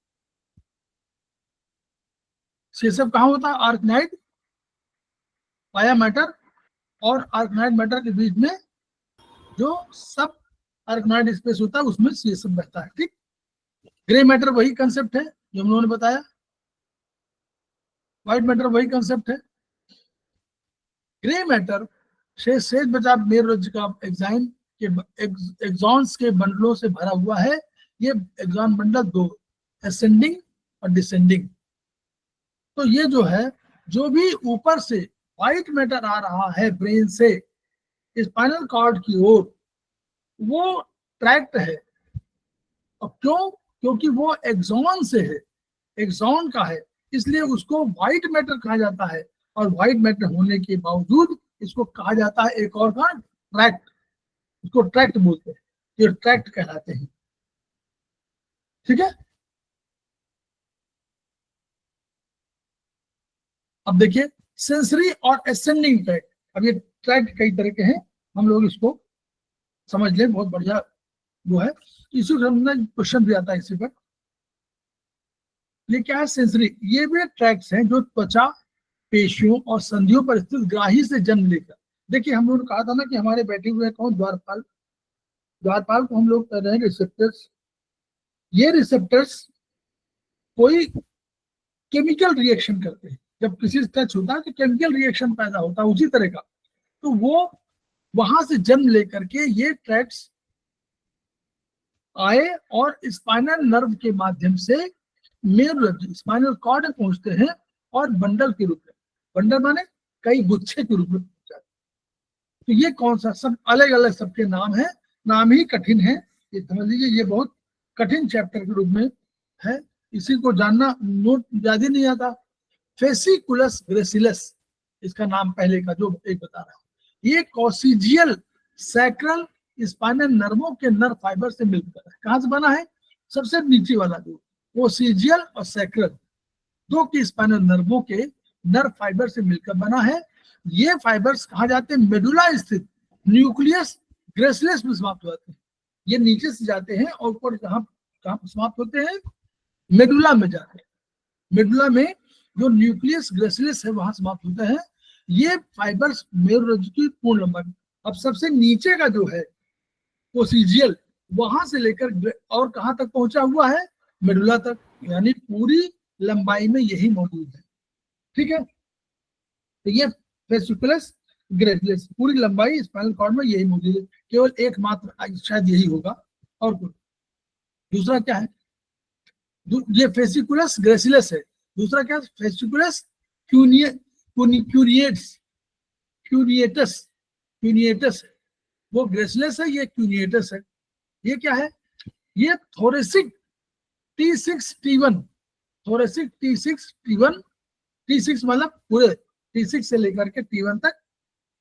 CSF कहाँ होता है, आर्कनाइड, पाया मैटर और आर्कनाइड मैटर के बीच में जो सब आर्कनाइड स्पेस होता है उसमें CSF बहता है, ठीक। ग्रे मैटर वही कंसेप्ट है जो हम लोगों ने बताया, व्हाइट मैटर वही कंसेप्ट है। ग्रे मैटर शेष बचा मेरुरज्जु का एग्जाइन के एक्सॉन्स के बंडलों से भरा हुआ है। ये एक्सॉन बंडल 2, असेंडिंग और डिसेंडिंग। तो ये जो है जो भी ऊपर से व्हाइट मैटर आ रहा है ब्रेन से स्पाइनल कॉर्ड की ओर, वो ट्रैक्ट है। अब क्यों? क्योंकि वो एक्सॉन से है, एक्सॉन का है, इसलिए उसको व्हाइट मैटर कहा जाता है। और व्हाइट मैटर होने के बावजूद इसको कहा जाता है एक और का ट्रैक्ट, इसको ट्रैक्ट बोलते हैं, ये ट्रैक्ट कहलाते हैं। ठीक है, अब देखिए सेंसरी और असेंडिंग ट्रैक्ट। अब ये ट्रैक्ट कई तरह के हैं, हम लोग इसको समझ लें, बहुत बढ़िया वो है। इसी क्वेश्चन भी आता है इसी पर। ये क्या है? सेंसरी, ये भी ट्रैक्ट्स हैं जो त्वचा, पेशियों और संधियों पर स्थित ग्राही से जन्म लेकर, देखिए हम लोगों ने कहा था ना कि हमारे बैठे हुए कौन, द्वारपाल, द्वारपाल को हम लोग कर रहे हैं रिसेप्टर्स। ये रिसेप्टर्स कोई केमिकल रिएक्शन करते हैं, जब किसी से टच होता है तो केमिकल रिएक्शन पैदा होता है उसी तरह का, तो वो वहां से जन्म लेकर के ये ट्रैक्ट्स आए और स्पाइनल नर्व के माध्यम से मेरुरज्जु स्पाइनल कॉर्ड में पहुंचते हैं और बंडल के रूप में, बंडल माने कई गुच्छे के रूप में पहुंच जाते हैं। तो ये कौन सा, सब अलग अलग सबके नाम है, नाम ही कठिन है, ये समझ लीजिए, ये बहुत कठिन चैप्टर के रूप में है, इसी को जानना नोट ज्यादा नहीं आता। फेसिकुलस ग्रेसिलस इसका नाम पहले का जो एक बता रहा हूं, ये कॉसिजियल सैक्रल स्पाइनल नर्वों के नर्व फाइबर से मिलकर है। कहां से बना है? सबसे नीचे वाला जो कोसिजियल और सैक्रल दो की स्पाइनल नर्वों के नर्व फाइबर से मिलकर बना है। ये फाइबर्स कहाँ जाते हैं? मेडुला स्थित न्यूक्लियस ग्रेसिलस में समाप्त हो जाते हैं। ये नीचे से जाते हैं और ऊपर कहाँ कहाँ समाप्त होते हैं? मेडुला में जाते हैं। मेडुला में जो न्यूक्लियस ग्रेसिलस है वहां समाप्त होते हैं। ये फाइबर्स मेरुरज्जु की पूर्ण लंबाई। अब सबसे नीचे का जो है कोसिजियल, वहां से लेकर और कहां तक पहुंचा हुआ है? मेडुला तक, यानी पूरी लंबाई में यही मौजूद है। ठीक है, तो ये फेसिकुलस ग्रेसिलस पूरी लंबाई स्पाइनल कॉर्ड में यही मौजूद है, केवल एकमात्र शायद यही होगा। और दूसरा क्या है? ये फेसिकुलस ग्रेसिलस है। दूसरा क्या है? फेसिकुलस क्यूनिएटस है, वो ग्रेसिलस है, ये क्यूनिएटस है। ये क्या है? ये thoracic T6T1, thoracic T6T1, T6 मतलब पूरे T6 से लेकर के T1 तक,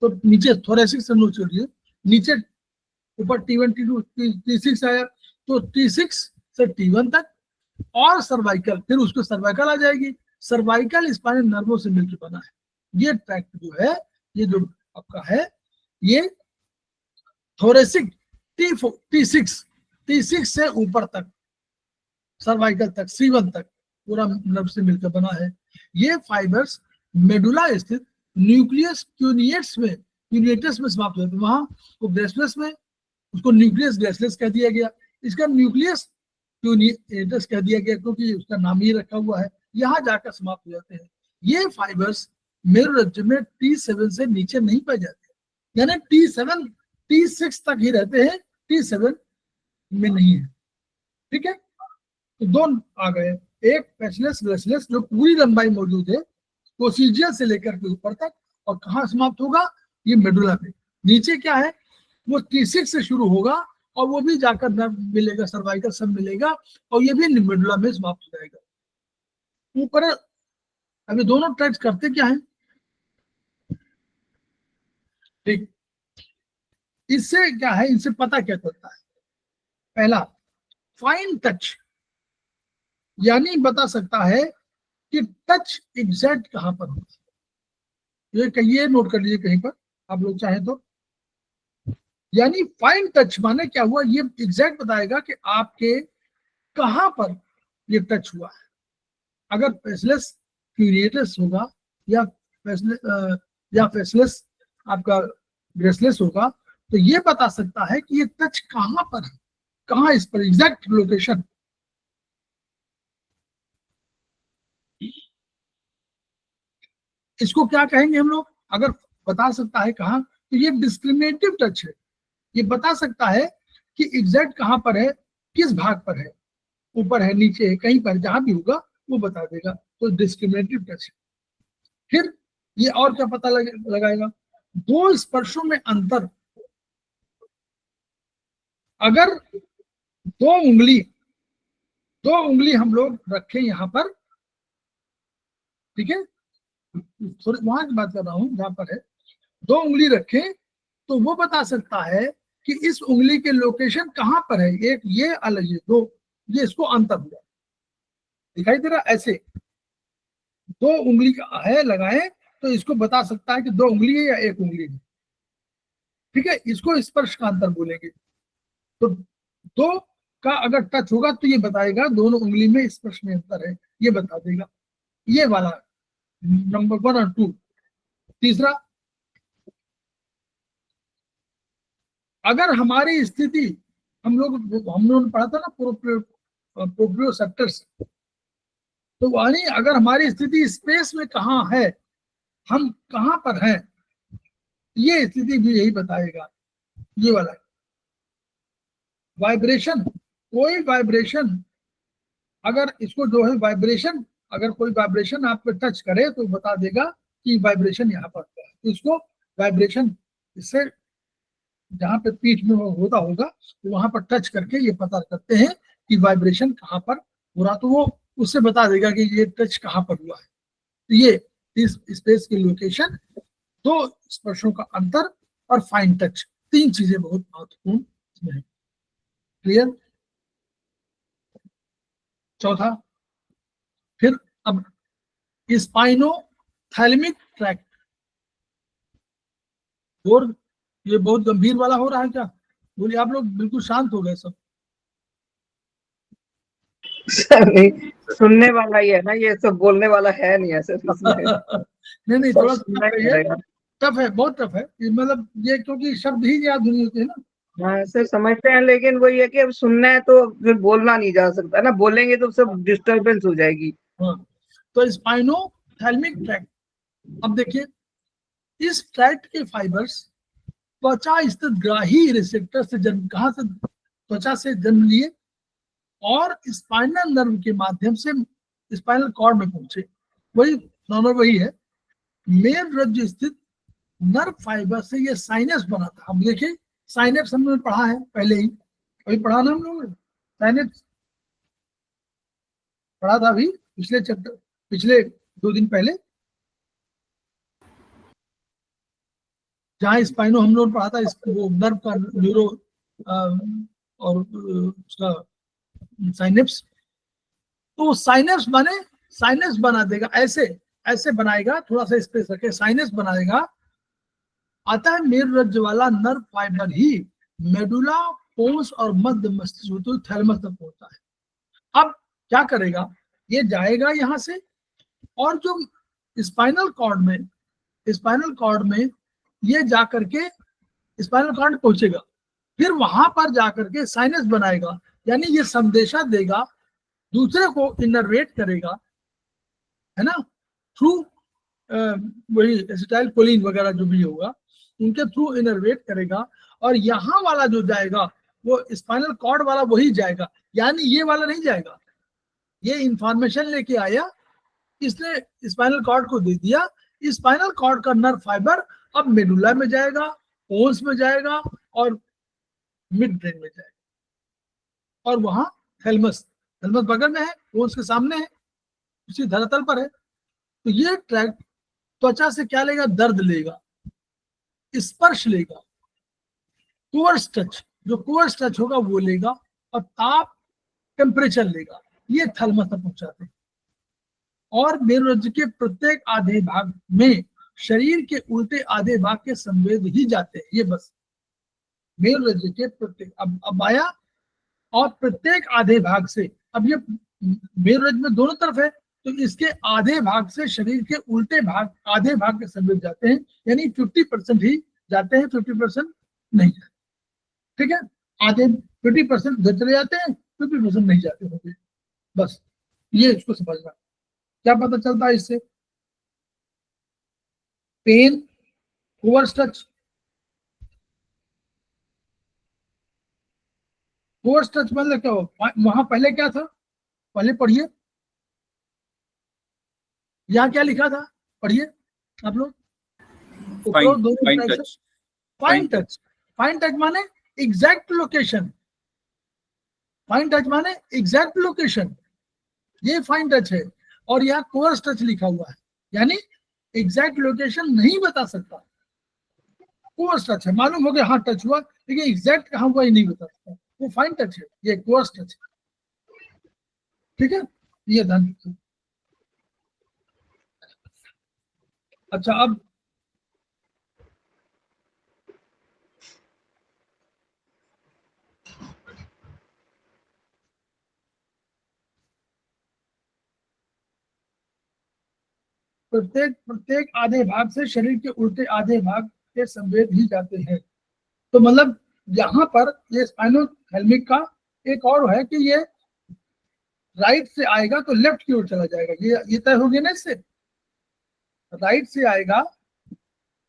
तो नीचे थोरेसिक से नोट छोड़िए, नीचे ऊपर T1 T2 T6 आया, तो T6 से T1 तक, और सर्वाइकल, फिर उसको सर्वाइकल आ जाएगी। सर्वाइकल स्पाइनल नर्वों से मिलकर बना है। ये ट्रैक्ट जो है, ये जो आपका है, ये थोरेसिक T6 से ऊपर तक, सर्वाइकल तक, C1 तक पूरा नर्व से मिलकर बना है। ये फाइबर्स मेडुला स्थित न्यूक्लियस क्यूनिएटस में समाप्त होते हैं। वहां वो ग्रेसिलस में, उसको न्यूक्लियस ग्रेसिलस कह दिया गया, इसका न्यूक्लियस क्यूनिएटस कह दिया गया क्योंकि उसका नाम ही रखा हुआ है। यहाँ जाकर समाप्त हो जाते हैं। ये फाइबर्स मेरुरज्जु में T7 से नीचे नहीं पाए जाते, यानी T6 तक ही रहते हैं, T7 में नहीं है। ठीक है, तो दोनों आ गए, एक फेसिकुलस ग्रेसिलस जो पूरी लंबाई मौजूद है कोसिजियल से लेकर के ऊपर तक, और कहाँ समाप्त होगा? ये मेडुला में। नीचे क्या है? वो T6 से शुरू होगा और वो भी जाकर नर्व मिलेगा, सर्वाइकल सब मिलेगा, और ये भी मेडुला में समाप्त हो जाएगा। ऊपर अभी दोनों ट्रैक्ट करते क्या है? ठीक, इससे क्या है, इनसे पता क्या चलता है? पहला, फाइन टच, यानी बता सकता है कि टच एग्जैक्ट कहां पर होता है। ये कहिए, नोट कर लीजिए कहीं पर आप लोग चाहें तो। यानी फाइन टच माने क्या हुआ? ये एग्जैक्ट बताएगा कि आपके कहां पर ये टच हुआ है। अगर फेसिकुलस क्यूनिएटस होगा या फेसिकुलस आपका ग्रेसिलस होगा, तो ये बता सकता है कि ये टच कहां पर है, कहां इस पर एग्जैक्ट लोकेशन। इसको क्या कहेंगे हम लोग? अगर बता सकता है कहां, तो ये डिस्क्रिमिनेटिव टच है। ये बता सकता है कि एग्जैक्ट कहां पर है, किस भाग पर है, ऊपर है, नीचे है, कहीं पर, जहां भी होगा वो बता देगा। तो डिस्क्रिमिनेटिव टच है। फिर ये और क्या पता लगाएगा, दो स्पर्शों में अंतर, अगर दो उंगली हम लोग रखें यहां पर, ठीक है, थोड़ी वहां की बात कर रहा हूं जहां पर है, दो उंगली रखें तो वो बता सकता है कि इस उंगली के लोकेशन कहां पर है, एक ये अलग ये दो, ये इसको अंतर हुआ, दिखाई दे रहा, ऐसे दो उंगली का है लगाए तो इसको बता सकता है कि दो उंगली है या एक उंगली है, ठीक है, इसको स्पर्श का अंतर बोलेंगे। तो दो का अगर टच होगा तो ये बताएगा दोनों उंगली में स्पर्श में अंतर है, ये बता देगा, ये वाला नंबर 1 और 2। तीसरा, अगर हमारी स्थिति, हम लोगों ने पढ़ा था ना प्रोप्रियोसेप्टर्स, तो यानी अगर हमारी स्थिति स्पेस में कहाँ है, हम कहाँ पर हैं, ये स्थिति भी यही बताएगा, ये वाला। वाइब्रेशन, कोई वाइब्रेशन, अगर इसको जो है वाइब्रेशन, अगर कोई वाइब्रेशन आप पे टच करे तो बता देगा कि वाइब्रेशन यहाँ पर है, तो इसको वाइब्रेशन, इससे जहां पे पीठ में वो होता होगा तो वहां पर टच करके ये पता करते हैं कि वाइब्रेशन कहाँ पर हो रहा, तो वो उससे बता देगा कि ये टच कहाँ पर हुआ है। तो ये इस स्पेस की लोकेशन, दो स्पर्शों का अंतर और फाइन टच, तीन चीजें बहुत महत्वपूर्ण इसमें है। क्लियर? चौथा, फिर अब स्पाइनोथैलेमिक ट्रैक्ट, और ये बहुत गंभीर वाला हो रहा है क्या? बोलिए, आप लोग बिल्कुल शांत हो गए सब। नहीं, सुनने वाला ही है ना, ये सब बोलने वाला है नहीं ऐसे नहीं थोड़ा टफ है, बहुत टफ है, मतलब ये क्योंकि शब्द ही याद नहीं होते हैं ना। हाँ, ऐसे समझते हैं, लेकिन वही है कि अब सुनना है तो फिर बोलना नहीं जा सकता ना, बोलेंगे तो सब डिस्टरबेंस हो जाएगी। हाँ, तो स्पाइनोथैलेमिक ट्रैक्ट, अब देखिए, इस ट्रैक्ट के फाइबर्स त्वचा स्थित ग्राही रिसेप्टर से जन्म, कहां से, त्वचा से जन्म लिए और स्पाइनल नर्व के माध्यम से स्पाइनल कॉर्ड में पहुंचे, वही नॉर्मल वही है। मेन रज्जु स्थित नर्व फाइबर से ये साइनस बना था। हम देखिए, साइनेप्स हमने पढ़ा है पहले ही, अभी पढ़ा ना हम लोगों ने, साइनेप्स पढ़ा था अभी पिछले चैप्टर, पिछले 2 दिन पहले, जहाँ स्पाइनो हम लोग पढ़ा था, वो नर्व का न्यूरो और उसका साइनेप्स, तो साइनेप्स बने, साइनेप्स बना देगा, ऐसे बनाएगा, थोड़ा सा स्पेस रखे, साइनेप्स बनाएगा। अतः मेरुरज्जु वाला नर्व फाइबर ही मेडुला, पोन्स और मध्य मस्तिष्क तो थैलेमस तक पहुंचता है। अब क्या करेगा, ये जाएगा यहां से, और जो स्पाइनल कॉर्ड में ये जाकर के स्पाइनल कॉर्ड पहुंचेगा, फिर वहां पर जाकर के साइनस बनाएगा, यानी ये संदेशा देगा, दूसरे को इनर्वेट करेगा, है ना, थ्रू वही एसिटाइल कोलिन वगैरह जो भी होगा, उनके थ्रू इनर्वेट करेगा, और यहाँ वाला जो जाएगा वो स्पाइनल कॉर्ड वाला वही जाएगा, यानी ये वाला नहीं जाएगा। ये इंफॉर्मेशन लेके आया, इसने स्पाइनल कॉर्ड को दे दिया, स्पाइनल कॉर्ड का नर्व फाइबर अब मेडुला में जाएगा, पोन्स में जाएगा और मिड ब्रेन में जाएगा, और वहां थैलेमस बगल में है, पोन्स के सामने है, उसी धरातल पर है। तो ये ट्रैक्ट त्वचा से क्या लेगा, दर्द लेगा, स्पर्श लेगा, कोर्स टच, जो कोर्स टच होगा वो लेगा, और ताप, टेम्परेचर लेगा, ये थैलेमस तक पहुंचाते हैं। और मेरुरज्जु के प्रत्येक आधे भाग में शरीर के उल्टे आधे भाग के संवेद ही जाते हैं, ये बस मेरुरज्जु के प्रत्येक, अब आया, और प्रत्येक आधे भाग से, अब ये मेरुरज्जु में दोनों तरफ है, तो इसके आधे भाग से शरीर के उल्टे भाग, आधे भाग के संवेद जाते हैं, यानी 50% ही जाते हैं, 50% नहीं जाते, ठीक है, आधे 50% उधर चले जाते हैं, 50% नहीं जाते होंगे, बस ये इसको समझना। क्या पता चलता है इससे, pain, coarse touch, coarse touch मतलब क्या हो, वहां पहले क्या था, पहले पढ़िए, यहां क्या लिखा था, पढ़िए, आप लोग? Fine fine touch, fine touch माने एग्जैक्ट लोकेशन, फाइन टच माने एग्जैक्ट लोकेशन, ये फाइन टच है। और यहाँ कोर्स टच लिखा हुआ है, यानी एग्जैक्ट लोकेशन नहीं बता सकता। कोर्स टच है, मालूम हो गया हाँ टच हुआ, लेकिन एग्जैक्ट कहाँ हुआ ये नहीं बता सकता, वो फाइन टच है, ये कोर्स टच है। ठीक है, ये ध्यान रखिए। अच्छा, अब प्रत्येक प्रत्येक आधे भाग से शरीर के उल्टे आधे भाग के संवेद ही जाते हैं। तो मतलब यहाँ पर ये स्पाइनोथैलेमिक का एक और है कि ये राइट से आएगा तो लेफ्ट की ओर चला जाएगा, ये तय हो गया ना इससे। राइट से आएगा,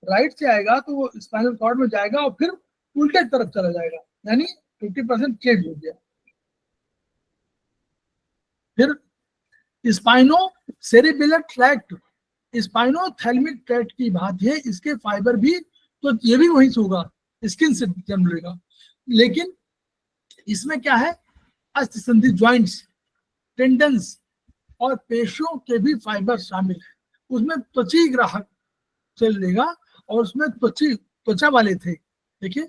राइट से आएगा तो वो स्पाइनल कॉर्ड में जाएगा और फिर उल्टे तरफ चला जाएगा, यानी 50% चेंज हो गया। फिर स्पाइनो सेरेबेलर ट्रैक्ट, स्पाइनोथैलेमिक ट्रैक्ट की बात है, इसके फाइबर भी तो ये भी वहीं से होगा, स्किन से जन्म लेगा, लेकिन इसमें क्या है, अस्थिसंधि ज्वाइंट्स, टेंडन्स और पेशियों के भी फाइबर शामिल है। उसमें त्वची ग्राहक चल लेगा और उसमें त्वचा वाले थे, देखिए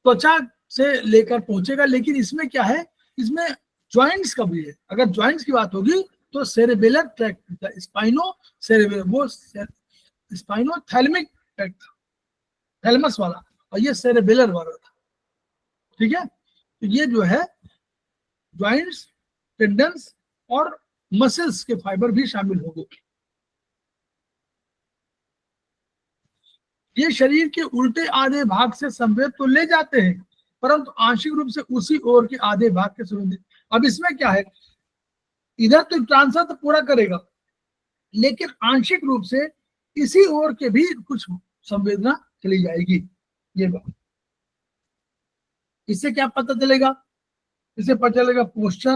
त्वचा से लेकर पहुंचेगा, लेकिन इसमें क्या है, इसमें ज्वाइंट्स का भी है। अगर ज्वाइंट्स की बात होगी तो सेरेबेलर ट्रैक्ट, स्पाइनो सेरेबेलर, वो स्पाइनोथैलेमिक ट्रैक्ट था, थैलेमस वाला, और ये सेरेबेलर वाला था। ठीक है, तो ये जो है ज्वाइंट्स, टेंडन्स और मसल्स के फाइबर भी शामिल होंगे। ये शरीर के उल्टे आधे भाग से संवेद तो ले जाते हैं, परंतु आंशिक रूप से उसी ओर के आधे भाग के संवेद। अब इसमें क्या है, इधर तो ट्रांसफर तो पूरा करेगा, लेकिन आंशिक रूप से इसी ओर के भी कुछ संवेदना चली जाएगी। ये बात, इससे क्या पता चलेगा, इससे पता चलेगा पोस्चर,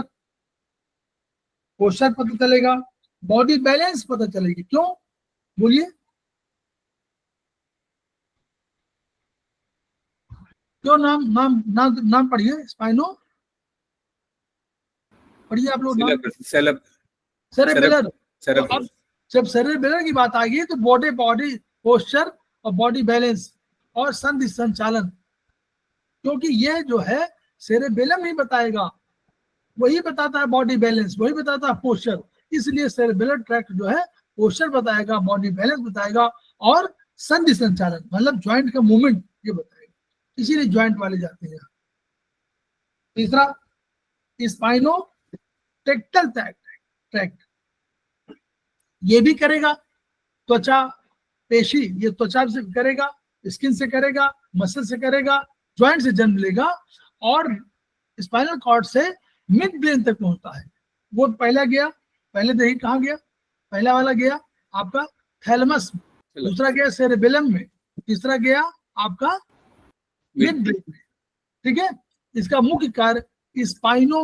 पोस्चर पता चलेगा, बॉडी बैलेंस पता चलेगी। क्यों, बोलिए क्यों? नाम नाम नाम नाम पढ़िए, स्पाइनो पढ़िए आप लोग, सेरेबेलर। तो अब जब सेरेबेलर की बात आएगी तो बॉडी पोस्चर और बॉडी बैलेंस और संधि संचालन, क्योंकि ये जो है सेरेबेलम ही बताएगा, वही बताता है बॉडी बैलेंस, वही बताता है पोस्चर, इसलिए सेरेबेलर ट्रैक्ट जो है पोस्चर बताएगा, बॉडी बैलेंस बताएगा और संधि संचालन मतलब ज्वाइंट का मूवमेंट ये बताएगा, इसीलिए ज्वाइंट वाले जाते हैं। तीसरा, स्पाइनो टेक्टल ट्रैक्ट, ये भी करेगा त्वचा पेशी, ये त्वचा से करेगा, स्किन से करेगा, मसल से करेगा, ज्वाइंट से जन्म लेगा और स्पाइनल कॉर्ड से मिड ब्रेन तक पहुंचता है। वो पहला गया, पहले देखिए कहाँ गया, पहला वाला गया आपका थैलेमस, दूसरा गया सेरेबेलम में, तीसरा गया आपका मिड ब्रेन में। ठीक है, इसका मुख्य कार्य स्पाइनो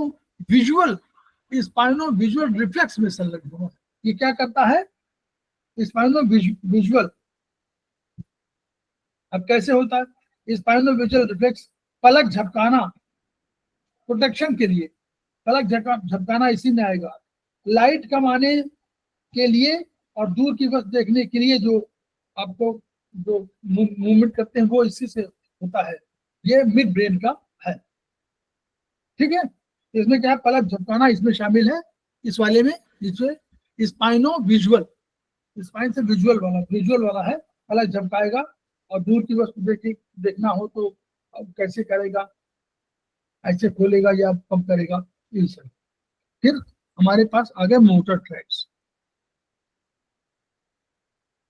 विजुअल रिफ्लेक्स में संलग्न हुआ। ये क्या करता है, स्पाइनो विजुअल, अब कैसे होता है स्पाइनो विजुअल रिफ्लेक्स, पलक झपकाना, प्रोटेक्शन के लिए पलक झपकाना इसी में आएगा, लाइट कम आने के लिए और दूर की वस्तु देखने के लिए जो आपको जो मूवमेंट करते हैं वो इसी से होता है, ये मिड ब्रेन का है। ठीक है, इसमें क्या है, पलक झपकाना इसमें शामिल है, इस वाले में, जिसमें स्पाइनो विजुअल, स्पाइन से विजुअल वाला है, पलक झपकाएगा और दूर की वस्तु देखना हो तो कैसे करेगा, ऐसे खोलेगा या पंप करेगा, ये सब। फिर हमारे पास आ गए motor tracks,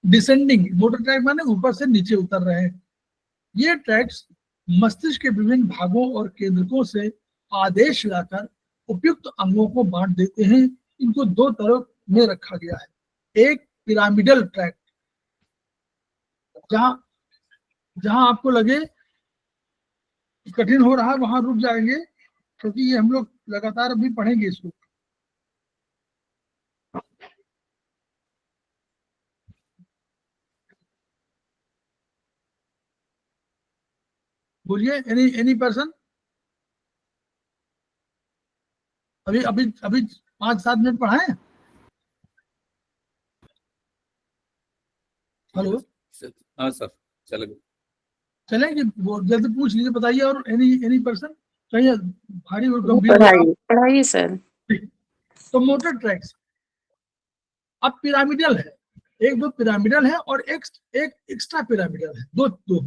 descending motor track माने ऊपर से नीचे उतर रहे हैं। ये ट्रैक्स मस्तिष्क के विभिन्न भागों और केंद्रकों से आदेश लाकर उपयुक्त अंगों को बांट देते हैं। इनको दो तरह में रखा गया है, एक पिरामिडल ट्रैक्ट, जहां आपको लगे कठिन हो रहा है वहां रुक जाएंगे, क्योंकि ये हम लोग लगातार अभी पढ़ेंगे इसको। बोलिए, एनी पर्सन? अभी अभी अभी 5-7 मिनट पढ़ाएं? हेलो, हाँ सर, चलेगा। चलेंगे? वो जल्दी पूछ लीजिए, बताइए। और एनी पर्सन चाहिए? भारी और गंभीर पढ़ाइए पढ़ाइए सर। तो मोटर ट्रैक्स अब पिरामिडल है, एक दो पिरामिडल है और एक एक्स्ट्रा पिरामिडल है, दो दो।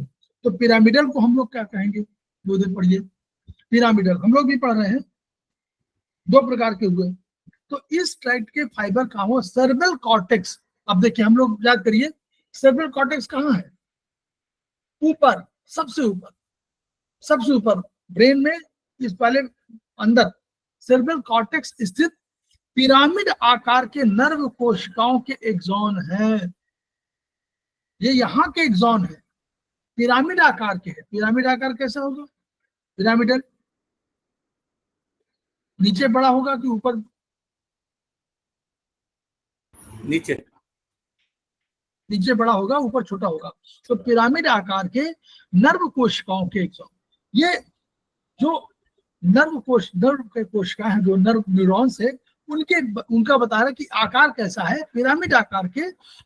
तो पिरामिडल को हम लोग क्या कहेंगे? दो दिन पढ़िए। पिरामिडल हम लोग भी पढ़ रहे हैं, दो प्रकार के हुए। तो इस ट्रैक्ट के फाइबर कहाँ हुआ? सर्बल कॉर्टेक्स। अब देखिए, हम लोग याद करिए, सर्बल कॉर्टेक्स कहाँ है? ऊपर, सबसे ऊपर, सबसे ऊपर ब्रेन में, इस पहले अंदर सेरेब्रल कॉर्टेक्स स्थित पिरामिड आकार के नर्व कोशिकाओं के एक्सॉन हैं। ये यहाँ के एक्सॉन है, पिरामिड आकार के है। पिरामिड आकार कैसा होगा? पिरामिडल नीचे बड़ा होगा कि ऊपर? नीचे। नीचे बड़ा होगा, ऊपर छोटा होगा। तो पिरामिड आकार के नर्व कोशिकाओं के एक्सॉन, ये जो नर्व के कोशिकाएं हैं, जो नर्व न्यूरॉन्स है, उनका बता रहा है कि आकार कैसा है। पिरामिड आकार के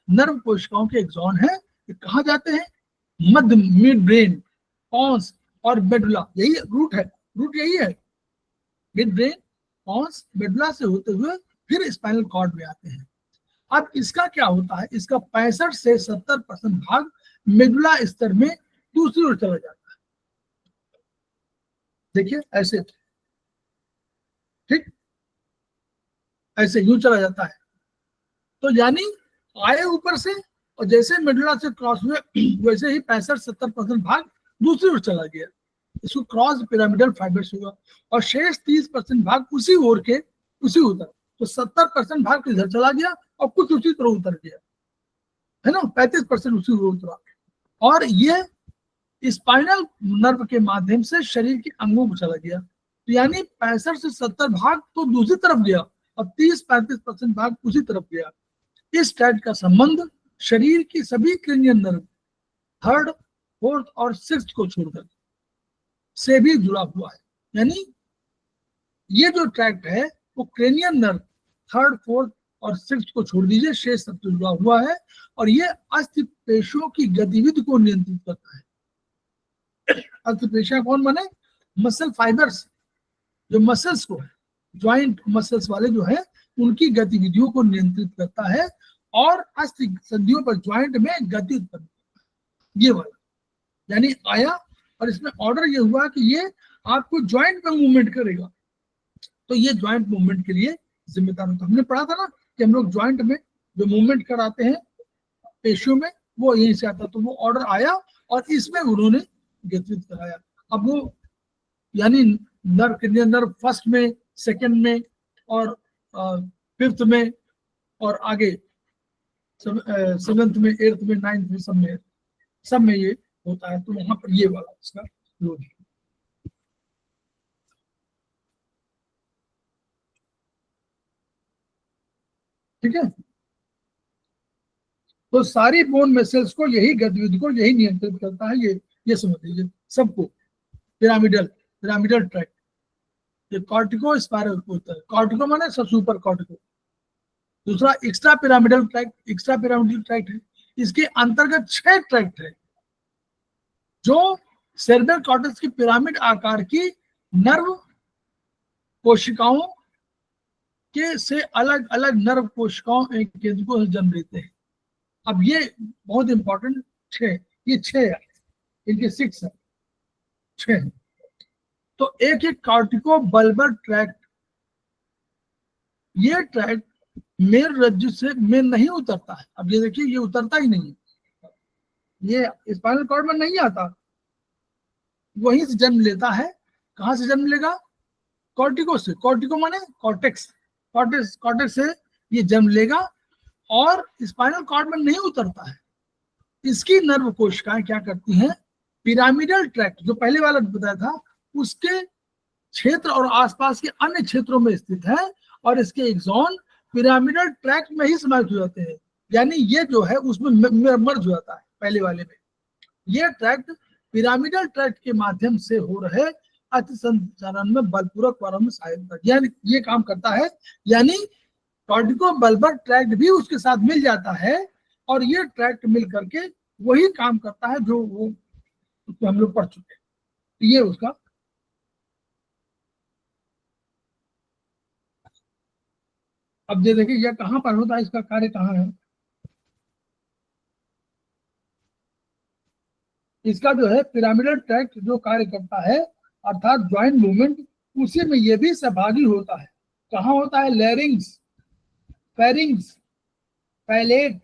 नर्व कोशिकाओं के एक्सॉन है। ये कहाँ जाते हैं? मध्य, मिड ब्रेन, पॉन्स और मेडुला। यही रूट है, रूट यही है। मिड ब्रेन, पॉन्स, मेडुला से होते हुए फिर स्पाइनल कॉर्ड में आते हैं। अब इसका क्या होता है? इसका 65 से 70% भाग मेडुला स्तर में दूसरी ओर चला जाता है। देखिए ऐसे, ठीक ऐसे यूं चला जाता है। तो यानी आए ऊपर से, और जैसे मेडुला से क्रॉस हुए, वैसे ही 65-70% भाग दूसरी ओर चला गया। इसको क्रॉस पिरामिडल फाइबर्स हुआ। और शेष 30% भाग उसी ओर के, उसी उतर। तो 70% भाग इधर चला गया और कुछ उसी तरह उतर गया, है ना? 35% उसी ओर उतरा। और ये स्पाइनल नर्व के माध्यम से शरीर के अंगों को चला गया। तो यानी 65 से 70 भाग तो दूसरी तरफ गया और 30-35% भाग उसी तरफ गया। इस ट्रैक्ट का संबंध शरीर की सभी क्रेनियल नर्व, 3rd, 4th और 6th को छोड़कर से भी जुड़ा हुआ है। यानी ये जो ट्रैक्ट है वो क्रेनियल नर्व 3rd, 4th और 6th को छोड़ दीजिए, शेष सब जुड़ा हुआ है। और ये अस्थि पेशियों की गतिविधि को नियंत्रित करता है। अस्थि पेशियां कौन बने? मसल फाइबर्स, जो मसल्स को है, ज्वाइंट मसल्स वाले जो है, उनकी गतिविधियों को नियंत्रित करता है और अस्थि संधियों पर, ज्वाइंट में गति उत्पन्न करता है। ये वाला यानी आया, और इसमें ऑर्डर ये हुआ कि ये आपको ज्वाइंट में मूवमेंट करेगा। तो ये ज्वाइंट मूवमेंट के लिए जिम्मेदार होता है। हमने पढ़ा था ना कि हम लोग ज्वाइंट में जो मूवमेंट कराते हैं पेशियों में, वो यहीं से आता। तो वो ऑर्डर आया और इसमें उन्होंने गतिविधि कराया। अब वो यानी नर्व, क्रेनियल नर्व 1st में, 2nd में और 5th में और आगे 7th में, 8th में, 9th में, सब में ये होता है। तो वहां पर ये वाला इसका रोल है। ठीक है? तो सारी बोन मेसल्स को, यही गतिविधि को यही नियंत्रित करता है। ये समझ लीजिए सबको। पिरामिडल ट्रैक्ट, ये कॉर्टिको स्पाइरल होता है। कॉर्टिको माने सबसे ऊपर कॉर्टिको। दूसरा एक्स्ट्रा पिरामिडल ट्रैक्ट है। इसके अंतर्गत 6 ट्रैक्ट है जो सेरेब्रल कॉर्टेक्स की पिरामिड आकार की नर्व कोशिकाओं के से अलग अलग नर्व कोशिकाओं एक केंद्र को जन्म देते हैं। अब ये बहुत इंपॉर्टेंट 6, ये 6 है, इनके 6 है, 6 है। तो एक कॉर्टिको बल्बर ट्रैक्ट, ये ट्रैक्ट मेन रज्जु से में नहीं उतरता है। अब ये देखिए, ये उतरता ही नहीं है, ये स्पाइनल कॉर्ड में नहीं आता, वहीं से जन्म लेता है। कहां से जन्म लेगा? कॉर्टिको से। कॉर्टिको माने कॉर्टेक्स, कॉर्टेक्स से ये जन्म लेगा और स्पाइनल कॉर्ड में नहीं उतरता है। इसकी नर्व कोशिकाएं क्या करती हैं? पिरामिडल ट्रैक्ट, जो पहले वाला बताया था, उसके क्षेत्र और आसपास के अन्य क्षेत्रों में स्थित है और इसके एक्सॉन पिरामिडल ट्रैक्ट में ही समाहित हो जाते हैं। यानी ये जो है उसमें मर्ज हो जाता है पहले वाले में। ये ट्रैक्ट पिरामिडल ट्रैक्ट के माध्यम से हो रहे अति संचालन में बलपूर्वक प्रारंभ में सहायता, यानी ये काम करता है, यानी कॉर्टिको बल्बर ट्रैक्ट भी उसके साथ मिल जाता है और ये ट्रैक्ट मिल करके वही काम करता है जो वो उसको हम लोग पढ़ चुके हैं। ये उसका अब ये देखिए यह कहां पर होता है, इसका कार्य कहाँ है। इसका जो है पिरामिडल ट्रैक्ट जो कार्य करता है अर्थात ज्वाइंट मूवमेंट, उसी में ये भी सहभागी होता है। कहाँ होता है? लैरिंग्स, फेरिंग्स, पैलेट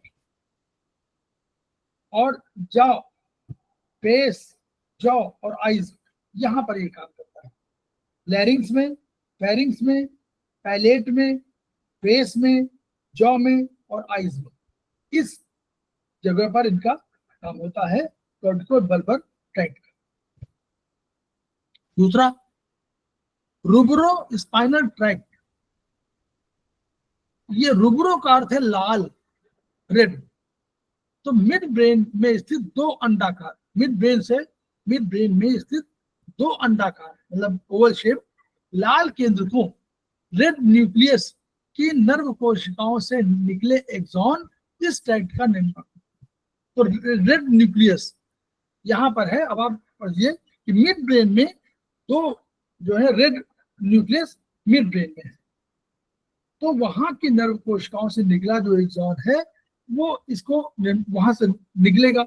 और जॉ, फेस, जॉ और आइज, यहां पर ये काम करता है। लैरिंग्स में, फेरिंग्स में, पैलेट में, फेस में, जॉ में और आइज में, इस जगह पर इनका काम होता है कॉर्टिको बल्बर ट्रैक्ट। दूसरा रूब्रो स्पाइनल ट्रैक्ट। ये रूब्रो का अर्थ है लाल, रेड। तो मिड ब्रेन में स्थित दो अंडाकार, मिड ब्रेन में स्थित दो अंडाकार मतलब ओवल शेप लाल केंद्रकों रेड न्यूक्लियस की नर्व कोशिकाओं से निकले एक्सॉन इस ट्रैक्ट का निर्माण। तो रेड न्यूक्लियस यहाँ पर है। अब आप पढ़िए कि मिड ब्रेन में तो जो है रेड न्यूक्लियस मिड ब्रेन में है, तो वहां की नर्व कोशिकाओं से निकला जो एक्सॉन है वो इसको वहां से निकलेगा।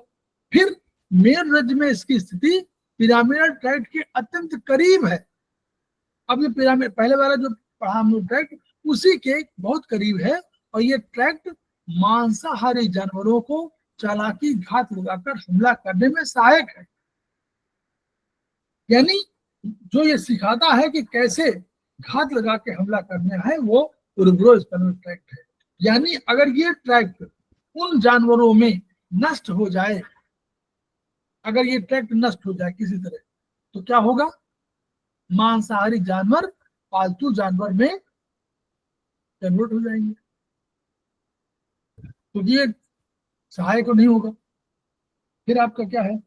फिर मेन रज में इसकी स्थिति पिरामिडल ट्रैक्ट के अत्यंत करीब है। अब ये पिरामिड पहले वाला जो पढ़ा हम लोग ट्रैक्ट उसी के बहुत करीब है और ये ट्रैक्ट मांसाहारी जानवरों को चालाकी घात लगाकर हमला करने में सहायक है। यानी जो ये सिखाता है कि कैसे घात लगा के हमला करना है वो रूब्रो स्पाइनल ट्रैक्ट है। यानी अगर ये ट्रैक्ट उन जानवरों में नष्ट हो जाए, अगर ये ट्रैक्ट नष्ट हो जाए किसी तरह, तो क्या होगा? मांसाहारी जानवर पालतू जानवर में कन्वर्ट हो जाएंगे, तो ये सहायक नहीं होगा। फिर आपका क्या है?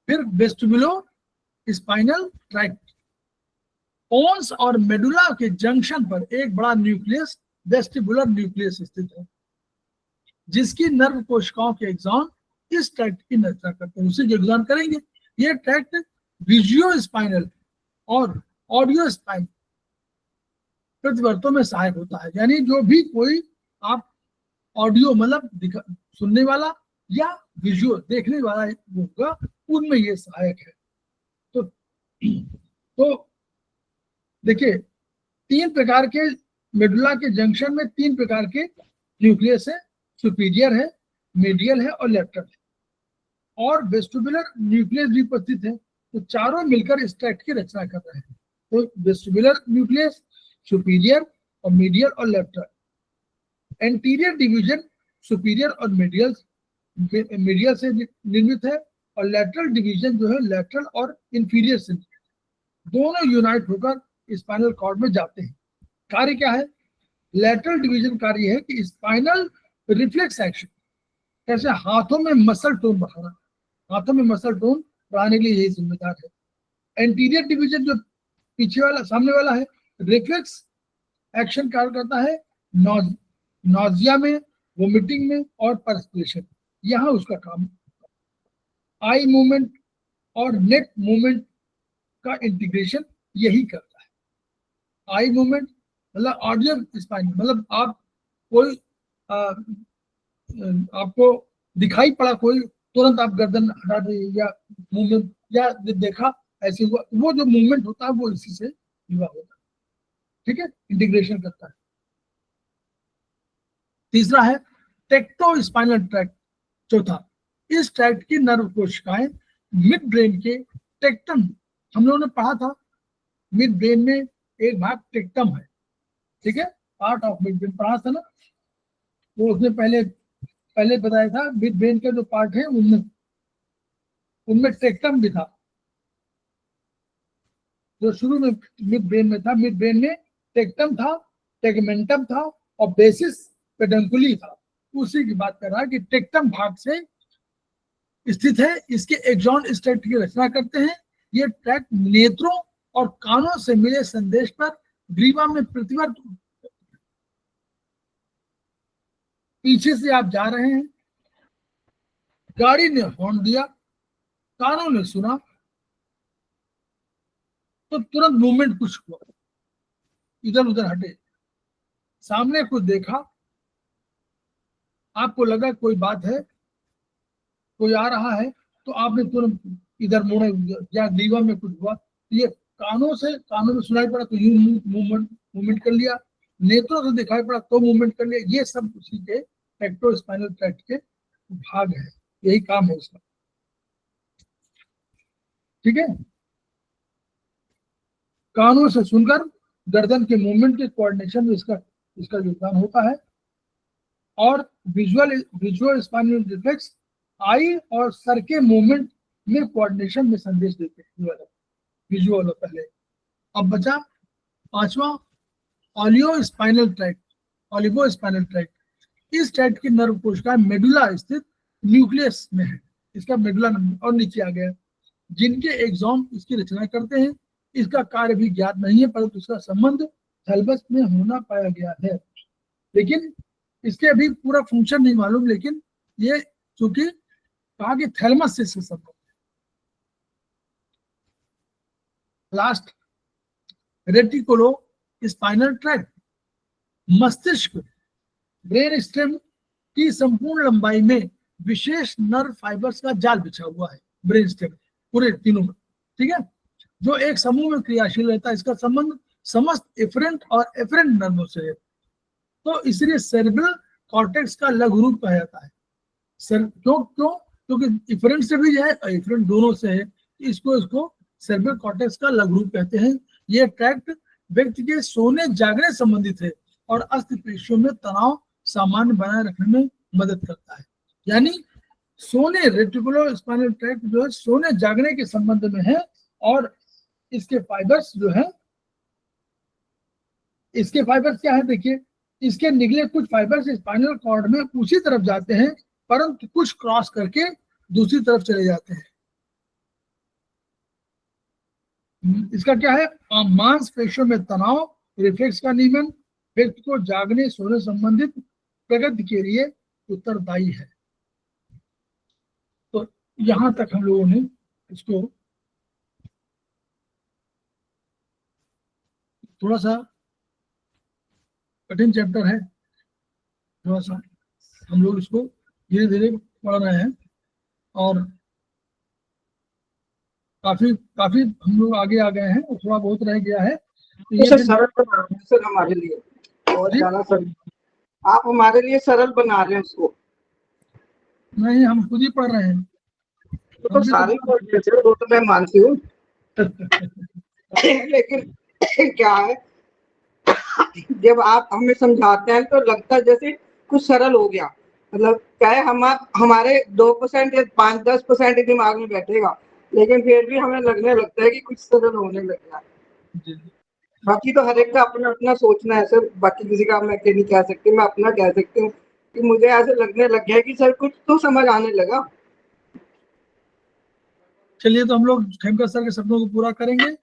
फिर वेस्टिबुलो स्पाइनल ट्रैक्ट। पोन्स और मेडुला के जंक्शन पर एक बड़ा न्यूक्लियस वेस्टिबुलर न्यूक्लियस स्थित है जिसकी नर्व कोशिकाओं के एक्सॉन इस ट्रैक्ट की रचना करते हैं, उसी के एक्सॉन करेंगे। ये ट्रैक्ट विजुओ स्पाइनल और ऑडियो स्पाइन प्रतिवर्तों में सहायक होता है। यानी जो भी कोई आप ऑडियो मतलब सुनने वाला या विजुअल देखने वाला होगा उनमें ये सहायक है। तो देखिए तीन प्रकार के मेडुला के जंक्शन में तीन प्रकार के न्यूक्लियस है, सुपीरियर है, मीडियल है और लेटरल है, और वेस्टिबुलर न्यूक्लियस भी उपस्थित है। तो चारों मिलकर इस ट्रैक्ट की रचना कर रहे हैं। तो वेस्टिबुलर न्यूक्लियस, सुपीरियर और मीडियल और लेटरल। एंटीरियर डिवीजन सुपीरियर और मीडियल से निर्मित है और लेटरल डिवीजन जो है लेटरल और इंफीरियर से, दोनों यूनाइट होकर स्पाइनल कॉर्ड में जाते हैं। कार्य क्या है? लेटरल डिवीजन कार्य है कि स्पाइनल रिफ्लेक्स एक्शन, कैसे हाथों में मसल टोन बढ़ाना, हाथों में मसल टोन बढ़ाने के लिए यही जिम्मेदार है। एंटीरियर डिवीजन जो पीछे वाला सामने वाला है, रिफ्लेक्स एक्शन कार्य करता है नॉजिया में, वोमिटिंग में और पर्सपिरेशन, यहाँ उसका काम। आई मूवमेंट और नेक मूवमेंट का इंटीग्रेशन यही करता है। आई मूवमेंट मतलब ऑडियो स्पाइन, मतलब आप कोई आपको दिखाई पड़ा कोई, तुरंत आप गर्दन हटा दे या मूवमेंट या देखा ऐसे हुआ, वो जो मूवमेंट होता है वो इसी से जुड़ा होता है। ठीक है, इंटीग्रेशन करता है। तीसरा है टेक्टो स्पाइनल ट्रैक्ट। चौथा, इस ट्रैक्ट की नर्व कोशिकाएं मिड ब्रेन के टेक्टम, हम लोगों ने पढ़ा था मिड ब्रेन में एक भाग टेक्टम है, ठीक है, पार्ट ऑफ मिड ब्रेन पढ़ा था ना। तो उसने पहले बताया था मिड ब्रेन के जो पार्ट है उनमें टेक्टम भी था, जो शुरू में मिड ब्रेन में था। मिड ब्रेन में टेक्टम था, टेगमेंटम था और बेसिस पेडंकुली था। उसी की बात कर रहा है कि टेक्टम भाग से स्थित है। इसके एक्सॉन इस ट्रैक्ट की रचना करते हैं। ये ट्रैक्ट नेत्रों और कानों से मिले संदेश पर ग्रीवा में प्रतिवर्त। पीछे से आप जा रहे हैं, गाड़ी ने हॉर्न दिया, कानों ने सुना, तो तुरंत मूवमेंट कुछ हुआ, इधर उधर हटे, सामने कुछ देखा, आपको लगा कोई बात है, कोई आ रहा है, तो आपने तुरंत इधर मुड़े या ग्रीवा में कुछ हुआ, ये कानों में सुनाई पड़ा तो यूं मूवमेंट कर लिया, नेत्रों से दिखाई पड़ा तो मूवमेंट कर लिया। ये सब उसी के टेक्टोस्पाइनल ट्रैक्ट के भाग है, यही काम है उसका। ठीक है, कानों से सुनकर गर्दन के मूवमेंट के कोऑर्डिनेशन में इसका योगदान होता है। और विजुअल स्पाइनल रिफ्लेक्स आई और सर के मूवमेंट में कोऑर्डिनेशन में संदेश देते हैं। विजुअल पहले, अब बचा पांचवा ऑलिगो स्पाइनल ट्रैक्ट। इस ट्रैक्ट की नर्व कोशिकाएं मेडुला स्थित न्यूक्लियस में है। इसका मेडुला और नीचे आ गया, जिनके एक्सॉन इसकी रचना करते हैं। इसका कार्य भी ज्ञात नहीं है, परंतु इसका संबंध थैलेमस में होना पाया गया है। लेकिन इसके अभी पूरा फंक्शन नहीं मालूम, लेकिन ये चूंकि कहा कि थैलेमस से इसका संबंध। Last, reticulo spinal tract. मस्तिष्क ब्रेन स्टेम की संपूर्ण लंबाई में विशेष नर्व फाइबर्स का जाल बिछा हुआ है। ब्रेन स्टेम पूरे तीनों में, ठीक है, जो एक समूह में क्रियाशील रहता है। इसका संबंध समस्त एफरेंट और एफरेंट नर्वों से है। तो इसलिए सेरेब्रल कॉर्टेक्स का लघु रूप कहा जाता है। क्योंकि इफरेंट से भी है, इफरेंट दोनों से है, इसको सेरेब्रल कॉर्टेक्स का लघु रूप कहते हैं। यह ट्रैक्ट व्यक्ति के सोने जागने संबंधित है और अस्थि पेशियों में तनाव सामान्य बनाए रखने में मदद करता है। यानी रेटिकुलो स्पाइनल ट्रैक्ट जो है सोने जागने के संबंध में है, और इसके फाइबर्स जो है, इसके फाइबर्स क्या है देखिए, इसके निकले कुछ फाइबर्स स्पाइनल कॉर्ड में उसी तरफ जाते हैं, परंतु कुछ क्रॉस करके दूसरी तरफ चले जाते हैं। इसका क्या है, मांसपेशियों में तनाव, रिफ्लेक्स का नियमन व्यक्ति को जागने सोने संबंधित प्रगति के लिए उत्तरदायी है। तो यहां तक हम लोगों ने इसको थोड़ा सा कठिन चैप्टर है, थोड़ा सा हम लोग इसको धीरे धीरे पढ़ रहे हैं और काफी हम लोग आगे आ गए हैं और थोड़ा बहुत रह गया है। तो ये सरल बना रहे हैं सर हमारे लिए, और ज्यादा सरल आप हमारे लिए सरल बना रहे हैं उसको। नहीं, हम खुद ही पढ़ रहे हैं। तो सारे पढ़ रहे थे, वो तो मैं मानती हूँ लेकिन क्या है, जब आप हमें समझाते हैं तो लगता है जैसे कुछ सरल हो गया। मतलब क्या है, हमारे 2% या 5-10% दिमाग में बैठेगा, लेकिन फिर भी हमें लगने लगता है कि कुछ सरल होने लग गया। बाकी तो हर एक का अपना अपना सोचना है सर, बाकी किसी का मैं नहीं कह सकती, मैं अपना कह सकती हूँ कि मुझे ऐसे लगने लग गया कि सर कुछ तो समझ आने लगा। चलिए, तो हम लोग खेमकर सर के शब्दों को पूरा करेंगे,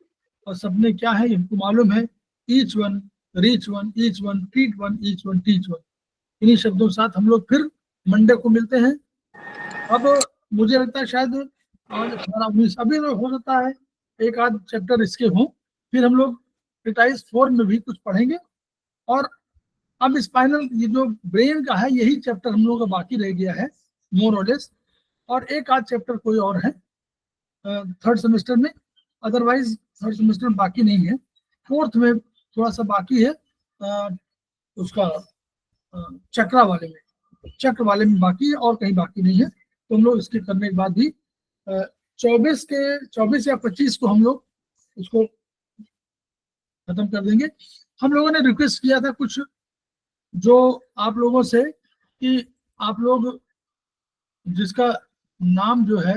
और सपने क्या है हमको मालूम है। Each one, reach one, each one, treat one, each one, teach one. इन्हीं शब्दों के साथ हम लोग फिर मंडे को मिलते हैं। अब मुझे लगता है शायद आज 18-19 अभी हो सकता है एक आध चैप्टर इसके हों, फिर हम लोग एक्सरसाइज 4 में भी कुछ पढ़ेंगे। और अब स्पाइनल ये जो ब्रेन का है यही चैप्टर हम लोगों का बाकी रह गया है मोर और लेस, और एक आध चैप्टर कोई और है थर्ड सेमेस्टर में, अदरवाइज थर्ड सेमेस्टर में बाकी नहीं है। फोर्थ में थोड़ा सा बाकी है उसका चक्र वाले में बाकी है, और कहीं बाकी नहीं है। तो हम लोग इसके करने के बाद भी 24 या 25 को हम लोग इसको खत्म कर देंगे। हम लोगों ने रिक्वेस्ट किया था कुछ जो आप लोगों से कि आप लोग जिसका नाम जो है